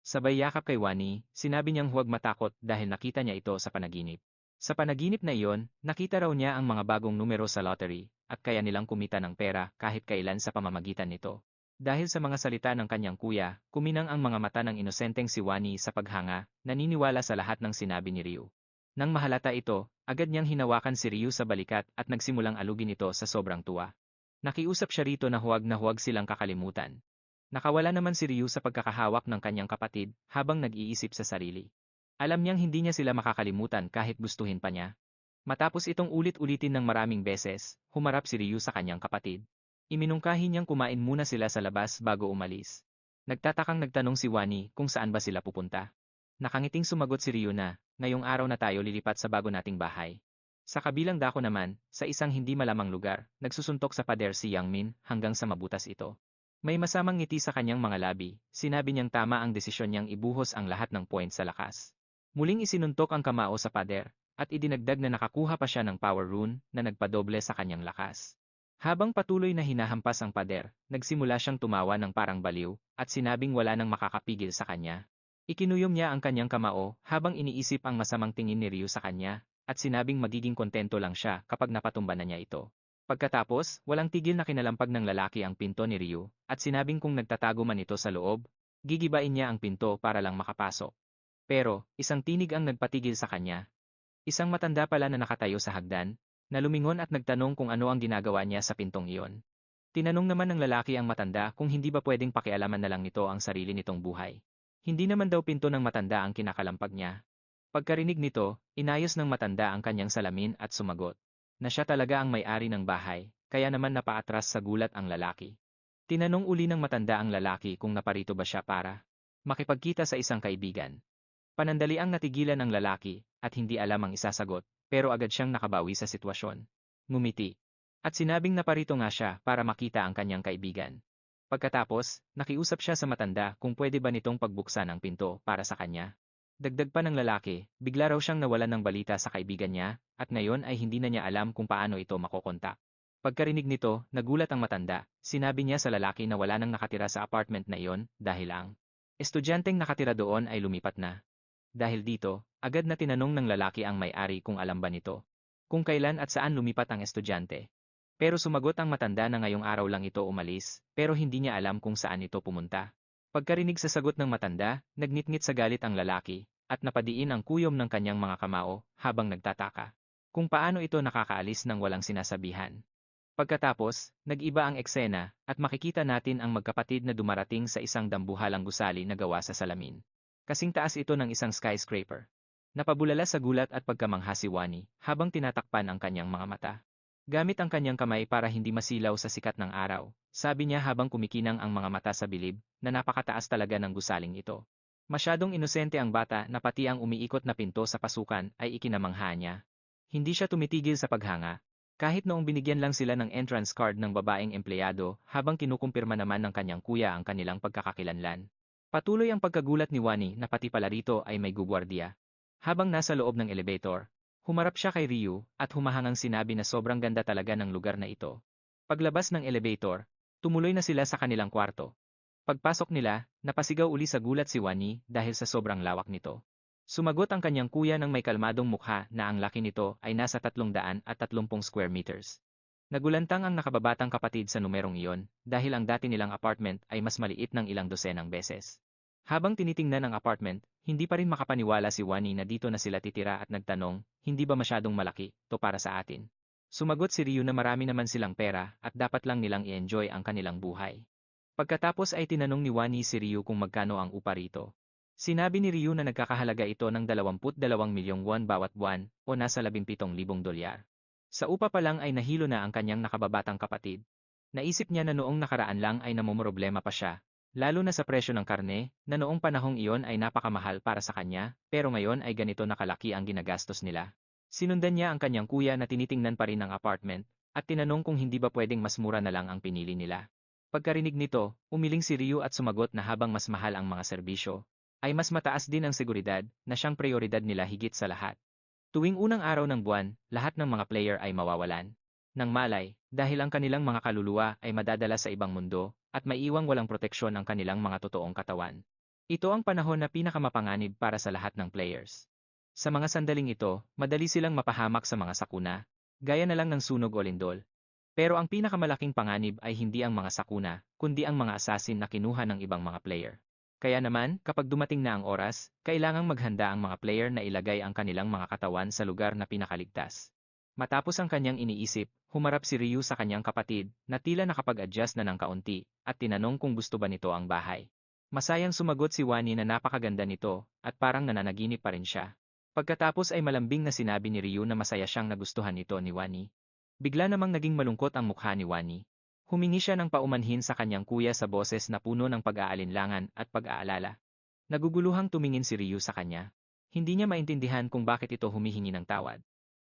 Sabay yakap kay Wani, sinabi niyang huwag matakot dahil nakita niya ito sa panaginip. Sa panaginip na iyon, nakita raw niya ang mga bagong numero sa lottery at kaya nilang kumita ng pera kahit kailan sa pamamagitan nito. Dahil sa mga salita ng kanyang kuya, kuminang ang mga mata ng inosenteng si Wani sa paghanga, naniniwala sa lahat ng sinabi ni Ryu. Nang mahalata ito, agad niyang hinawakan si Ryu sa balikat at nagsimulang alugin ito sa sobrang tuwa. Nakiusap siya rito na huwag silang kakalimutan. Nakawala naman si Ryu sa pagkakahawak ng kanyang kapatid habang nag-iisip sa sarili. Alam niyang hindi niya sila makakalimutan kahit gustuhin pa niya. Matapos itong ulit-ulitin ng maraming beses, humarap si Ryu sa kanyang kapatid. Iminungkahi niyang kumain muna sila sa labas bago umalis. Nagtatakang nagtanong si Wani kung saan ba sila pupunta. Nakangiting sumagot si Ryu na, ngayong araw na tayo lilipat sa bago nating bahay. Sa kabilang dako naman, sa isang hindi malamang lugar, nagsusuntok sa pader si Yang Min hanggang sa mabutas ito. May masamang ngiti sa kanyang mga labi, sinabi niyang tama ang desisyon niyang ibuhos ang lahat ng points sa lakas. Muling isinuntok ang kamao sa pader, at idinagdag na nakakuha pa siya ng power rune na nagpadoble sa kanyang lakas. Habang patuloy na hinahampas ang pader, nagsimula siyang tumawa ng parang baliw, at sinabing wala nang makakapigil sa kanya. Ikinuyom niya ang kanyang kamao habang iniisip ang masamang tingin ni Ryu sa kanya, at sinabing magiging kontento lang siya kapag napatumba na niya ito. Pagkatapos, walang tigil na kinalampag ng lalaki ang pinto ni Ryu, at sinabing kung nagtatago man ito sa loob, gigibain niya ang pinto para lang makapasok. Pero, isang tinig ang nagpatigil sa kanya. Isang matanda pala na nakatayo sa hagdan, na lumingon at nagtanong kung ano ang ginagawa niya sa pintong iyon. Tinanong naman ng lalaki ang matanda kung hindi ba pwedeng pakialaman na lang nito ang sarili nitong buhay. Hindi naman daw pinto ng matanda ang kinakalampag niya. Pagkarinig nito, inayos ng matanda ang kanyang salamin at sumagot na siya talaga ang may-ari ng bahay, kaya naman napaatras sa gulat ang lalaki. Tinanong uli ng matanda ang lalaki kung naparito ba siya para makipagkita sa isang kaibigan. Panandaliang natigilan ang lalaki at hindi alam ang isasagot, pero agad siyang nakabawi sa sitwasyon. Ngumiti. At sinabing naparito nga siya para makita ang kanyang kaibigan. Pagkatapos, nakiusap siya sa matanda kung pwede ba nitong pagbuksan ang pinto para sa kanya. Dagdag pa ng lalaki, bigla raw siyang nawalan ng balita sa kaibigan niya, at ngayon ay hindi na niya alam kung paano ito makokontak. Pagkarinig nito, nagulat ang matanda, sinabi niya sa lalaki na wala nang nakatira sa apartment na iyon, dahil ang estudyanteng nakatira doon ay lumipat na. Dahil dito, agad na tinanong ng lalaki ang may-ari kung alam ba nito, kung kailan at saan lumipat ang estudyante. Pero sumagot ang matanda na ngayong araw lang ito umalis, pero hindi niya alam kung saan ito pumunta. Pagkarinig sa sagot ng matanda, nagnitngit sa galit ang lalaki, at napadiin ang kuyom ng kanyang mga kamao, habang nagtataka kung paano ito nakakaalis ng walang sinasabihan. Pagkatapos, nag-iba ang eksena, at makikita natin ang magkapatid na dumarating sa isang dambuhalang gusali na gawa sa salamin. Kasing taas ito ng isang skyscraper. Napabulala sa gulat at pagkamangha si Wani, habang tinatakpan ang kanyang mga mata. Gamit ang kanyang kamay para hindi masilaw sa sikat ng araw, sabi niya habang kumikinang ang mga mata sa bilib, na napakataas talaga ng gusaling ito. Masyadong inosente ang bata na pati ang umiikot na pinto sa pasukan ay ikinamangha niya. Hindi siya tumitigil sa paghanga, kahit noong binigyan lang sila ng entrance card ng babaeng empleyado habang kinukumpirma naman ng kanyang kuya ang kanilang pagkakakilanlan. Patuloy ang pagkagulat ni Wani na pati pala rito ay may gugwardiya. Habang nasa loob ng elevator, humarap siya kay Ryu at humahangang sinabi na sobrang ganda talaga ng lugar na ito. Paglabas ng elevator, tumuloy na sila sa kanilang kwarto. Pagpasok nila, napasigaw uli sa gulat si Wani dahil sa sobrang lawak nito. Sumagot ang kanyang kuya ng may kalmadong mukha na ang laki nito ay nasa 330 square meters. Nagulantang ang nakababatang kapatid sa numerong iyon dahil ang dati nilang apartment ay mas maliit ng ilang dosenang beses. Habang tinitingnan ang apartment, hindi pa rin makapaniwala si Wani na dito na sila titira at nagtanong, hindi ba masyadong malaki to para sa atin? Sumagot si Ryu na marami naman silang pera at dapat lang nilang i-enjoy ang kanilang buhay. Pagkatapos ay tinanong ni Wani si Ryu kung magkano ang upa rito. Sinabi ni Ryu na nagkakahalaga ito ng 22 milyong won bawat buwan o nasa 17,000 dolyar. Sa upa pa lang ay nahilo na ang kanyang nakababatang kapatid. Naisip niya na noong nakaraan lang ay namumroblema pa siya, lalo na sa presyo ng karne, na noong panahong iyon ay napakamahal para sa kanya, pero ngayon ay ganito nakalaki ang ginagastos nila. Sinundan niya ang kanyang kuya na tinitingnan pa rin ang apartment, at tinanong kung hindi ba pwedeng mas mura na lang ang pinili nila. Pagkarinig nito, umiling si Ryu at sumagot na habang mas mahal ang mga serbisyo, ay mas mataas din ang seguridad na siyang prioridad nila higit sa lahat. Tuwing unang araw ng buwan, lahat ng mga player ay mawawalan ng malay dahil ang kanilang mga kaluluwa ay madadala sa ibang mundo at maiiwang walang proteksyon ang kanilang mga totoong katawan. Ito ang panahon na pinakamapanganib para sa lahat ng players. Sa mga sandaling ito, madali silang mapahamak sa mga sakuna, gaya na lang ng sunog o lindol. Pero ang pinakamalaking panganib ay hindi ang mga sakuna, kundi ang mga assassin na kinuha ng ibang mga player. Kaya naman, kapag dumating na ang oras, kailangang maghanda ang mga player na ilagay ang kanilang mga katawan sa lugar na pinakaligtas. Matapos ang kanyang iniisip, humarap si Ryu sa kanyang kapatid, na tila nakapag-adjust na ng kaunti, at tinanong kung gusto ba nito ang bahay. Masayang sumagot si Wani na napakaganda nito, at parang nananaginip pa rin siya. Pagkatapos ay malambing na sinabi ni Ryu na masaya siyang nagustuhan ito ni Wani. Bigla namang naging malungkot ang mukha ni Wani. Humingi siya ng paumanhin sa kanyang kuya sa boses na puno ng pag-aalinlangan at pag-aalala. Naguguluhang tumingin si Ryu sa kanya. Hindi niya maintindihan kung bakit ito humihingi ng tawad.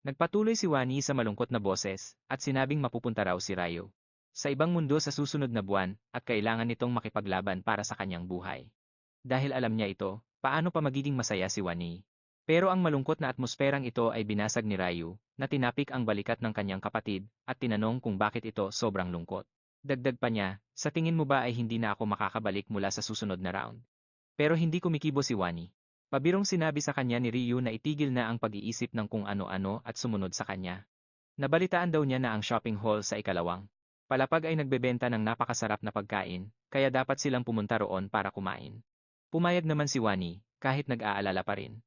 Nagpatuloy si Wani sa malungkot na boses, at sinabing mapupunta raw si Ryu sa ibang mundo sa susunod na buwan, at kailangan nitong makipaglaban para sa kanyang buhay. Dahil alam niya ito, paano pa magiging masaya si Wani? Pero ang malungkot na atmosperang ito ay binasag ni Ryu, na tinapik ang balikat ng kanyang kapatid, at tinanong kung bakit ito sobrang lungkot. Dagdag pa niya, sa tingin mo ba ay hindi na ako makakabalik mula sa susunod na round? Pero hindi kumikibo si Wani. Pabirong sinabi sa kanya ni Ryu na itigil na ang pag-iisip ng kung ano-ano at sumunod sa kanya. Nabalitaan daw niya na ang shopping hall sa ikalawang palapag ay nagbebenta ng napakasarap na pagkain, kaya dapat silang pumunta roon para kumain. Pumayag naman si Wani, kahit nag-aalala pa rin.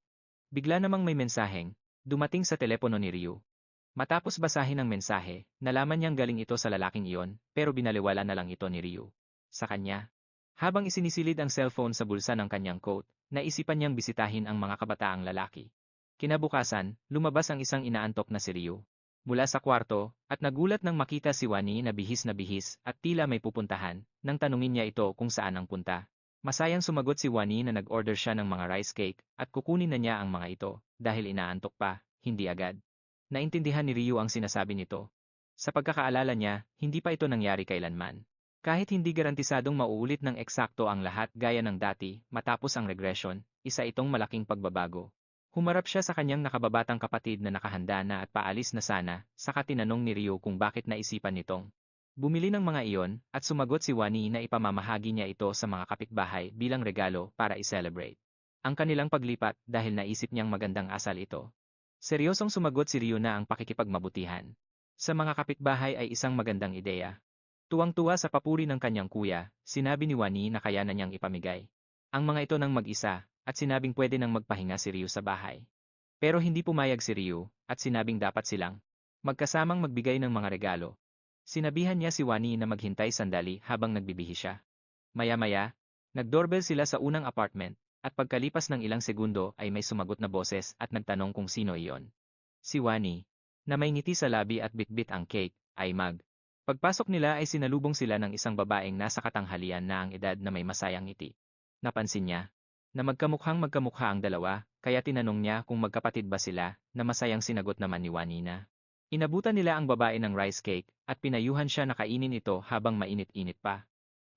Bigla namang may mensaheng dumating sa telepono ni Ryu. Matapos basahin ang mensahe, nalaman niyang galing ito sa lalaking iyon, pero binaliwala na lang ito ni Ryu. Sa kanya. Habang isinisilid ang cellphone sa bulsa ng kanyang coat, naisipan niyang bisitahin ang mga kabataang lalaki. Kinabukasan, lumabas ang isang inaantok na si Ryu mula sa kwarto, at nagulat nang makita si Wani na bihis at tila may pupuntahan, nang tanungin niya ito kung saan ang punta. Masayang sumagot si Wani na nag-order siya ng mga rice cake at kukunin na niya ang mga ito dahil inaantok pa, hindi agad. Naintindihan ni Ryu ang sinasabi nito. Sa pagkakaalala niya, hindi pa ito nangyari kailanman. Kahit hindi garantisadong mauulit ng eksakto ang lahat gaya ng dati, matapos ang regression, isa itong malaking pagbabago. Humarap siya sa kanyang nakababatang kapatid na nakahanda na at paalis na sana, saka tinanong ni Ryu kung bakit naisipan nitong bumili ng mga iyon, at sumagot si Wani na ipamamahagi niya ito sa mga kapitbahay bilang regalo para i-celebrate ang kanilang paglipat dahil naisip niyang magandang asal ito. Seryosong sumagot si Ryu na ang pakikipagmabutihan sa mga kapitbahay ay isang magandang ideya. Tuwang-tuwa sa papuri ng kanyang kuya, sinabi ni Wani na kaya na niyang ipamigay ang mga ito ng mag-isa, at sinabing pwede nang magpahinga si Ryu sa bahay. Pero hindi pumayag si Ryu, at sinabing dapat silang magkasamang magbigay ng mga regalo. Sinabihan niya si Wani na maghintay sandali habang nagbibihis siya. Maya-maya, nag-doorbell sila sa unang apartment, at pagkalipas ng ilang segundo ay may sumagot na boses at nagtanong kung sino iyon. Si Wani, na may ngiti sa labi at bitbit ang cake, ay Pagpasok nila ay sinalubong sila ng isang babaeng nasa katanghalian na ang edad na may masayang ngiti. Napansin niya na magkamukha ang dalawa, kaya tinanong niya kung magkapatid ba sila, na masayang sinagot naman ni Wani na. Inabutan nila ang babae ng rice cake, at pinayuhan siya na kainin ito habang mainit-init pa.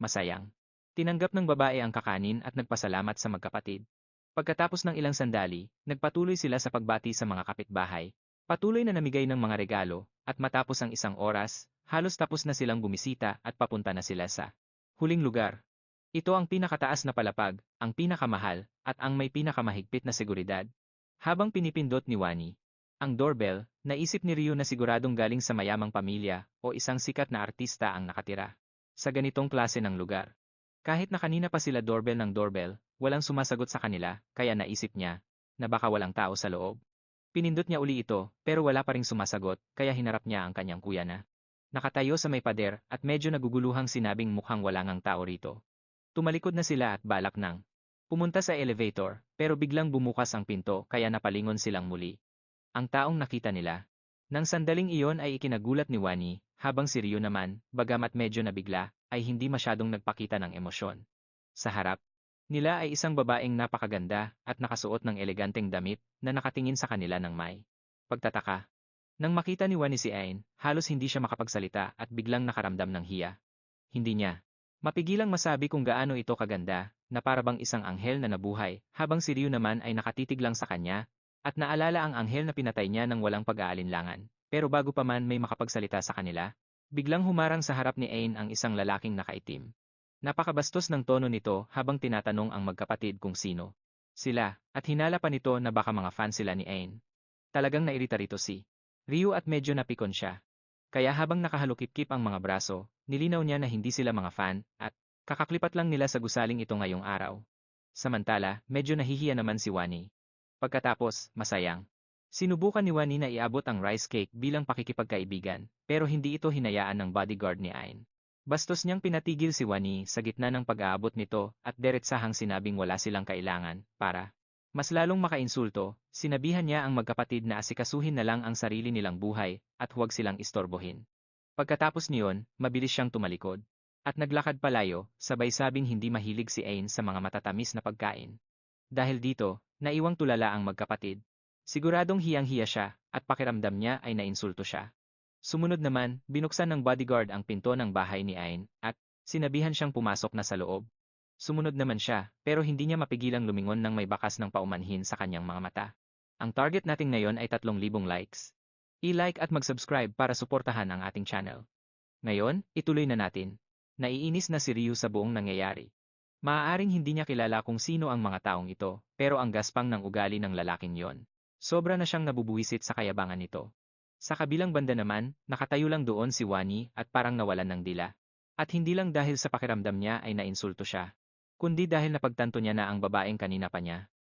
Masayang. Tinanggap ng babae ang kakanin at nagpasalamat sa magkapatid. Pagkatapos ng ilang sandali, nagpatuloy sila sa pagbati sa mga kapitbahay. Patuloy na namigay ng mga regalo, at matapos ang isang oras, halos tapos na silang bumisita at papunta na sila sa huling lugar. Ito ang pinakataas na palapag, ang pinakamahal, at ang may pinakamahigpit na seguridad. Habang pinipindot ni Wani ang doorbell, naisip ni Ryu na siguradong galing sa mayamang pamilya o isang sikat na artista ang nakatira sa ganitong klase ng lugar. Kahit na kanina pa sila doorbell ng doorbell, walang sumasagot sa kanila, kaya naisip niya na baka walang tao sa loob. Pinindot niya uli ito, pero wala pa ring sumasagot, kaya hinarap niya ang kanyang kuya na nakatayo sa may pader at medyo naguguluhang sinabing mukhang wala ngang tao rito. Tumalikod na sila at balak nang pumunta sa elevator, pero biglang bumukas ang pinto kaya napalingon silang muli. Ang taong nakita nila. Nang sandaling iyon ay ikinagulat ni Wani, habang si Ryu naman, bagamat medyo nabigla, ay hindi masyadong nagpakita ng emosyon. Sa harap nila ay isang babaeng napakaganda at nakasuot ng eleganteng damit na nakatingin sa kanila ng may pagtataka. Nang makita ni Wani si Ain, halos hindi siya makapagsalita at biglang nakaramdam ng hiya. Hindi niya mapigilang masabi kung gaano ito kaganda, na para bang isang anghel na nabuhay, habang si Ryu naman ay nakatitig lang sa kanya, at naalala ang anghel na pinatay niya ng walang pag-aalinlangan. Pero bago pa man may makapagsalita sa kanila, biglang humarang sa harap ni Ain ang isang lalaking nakaitim. Napakabastos ng tono nito habang tinatanong ang magkapatid kung sino sila, at hinala pa nito na baka mga fan sila ni Ain. Talagang nairita rito si Ryu at medyo napikon siya. Kaya habang nakahalukip-kip ang mga braso, nilinaw niya na hindi sila mga fan, at kakaklipat lang nila sa gusaling ito ngayong araw. Samantala, medyo nahihiya naman si Wani. Pagkatapos, masayang sinubukan ni Wani na iabot ang rice cake bilang pakikipagkaibigan, pero hindi ito hinayaan ng bodyguard ni Ain. Bastos niyang pinatigil si Wani sa gitna ng pag-aabot nito at diretsahang sinabing wala silang kailangan para mas lalong makainsulto. Sinabihan niya ang magkapatid na asikasuhin na lang ang sarili nilang buhay at huwag silang istorbohin. Pagkatapos niyon, mabilis siyang tumalikod at naglakad palayo, sabay sabing hindi mahilig si Ain sa mga matatamis na pagkain. Dahil dito, naiwang tulala ang magkapatid. Siguradong hiyang-hiya siya at pakiramdam niya ay nainsulto siya. Sumunod naman, binuksan ng bodyguard ang pinto ng bahay ni Ain at sinabihan siyang pumasok na sa loob. Sumunod naman siya, pero hindi niya mapigilang lumingon ng may bakas ng paumanhin sa kanyang mga mata. Ang target natin ngayon ay 3,000 likes. I-like at mag-subscribe para suportahan ang ating channel. Ngayon, ituloy na natin. Naiinis na si Ryu sa buong nangyayari. Maaaring hindi niya kilala kung sino ang mga taong ito, pero ang gaspang ng ugali ng lalaking yon. Sobra na siyang nabubuwisit sa kayabangan nito. Sa kabilang banda naman, nakatayo lang doon si Wani at parang nawalan ng dila. At hindi lang dahil sa pakiramdam niya ay nainsulto siya, kundi dahil napagtanto niya na ang babaeng kanina pa niya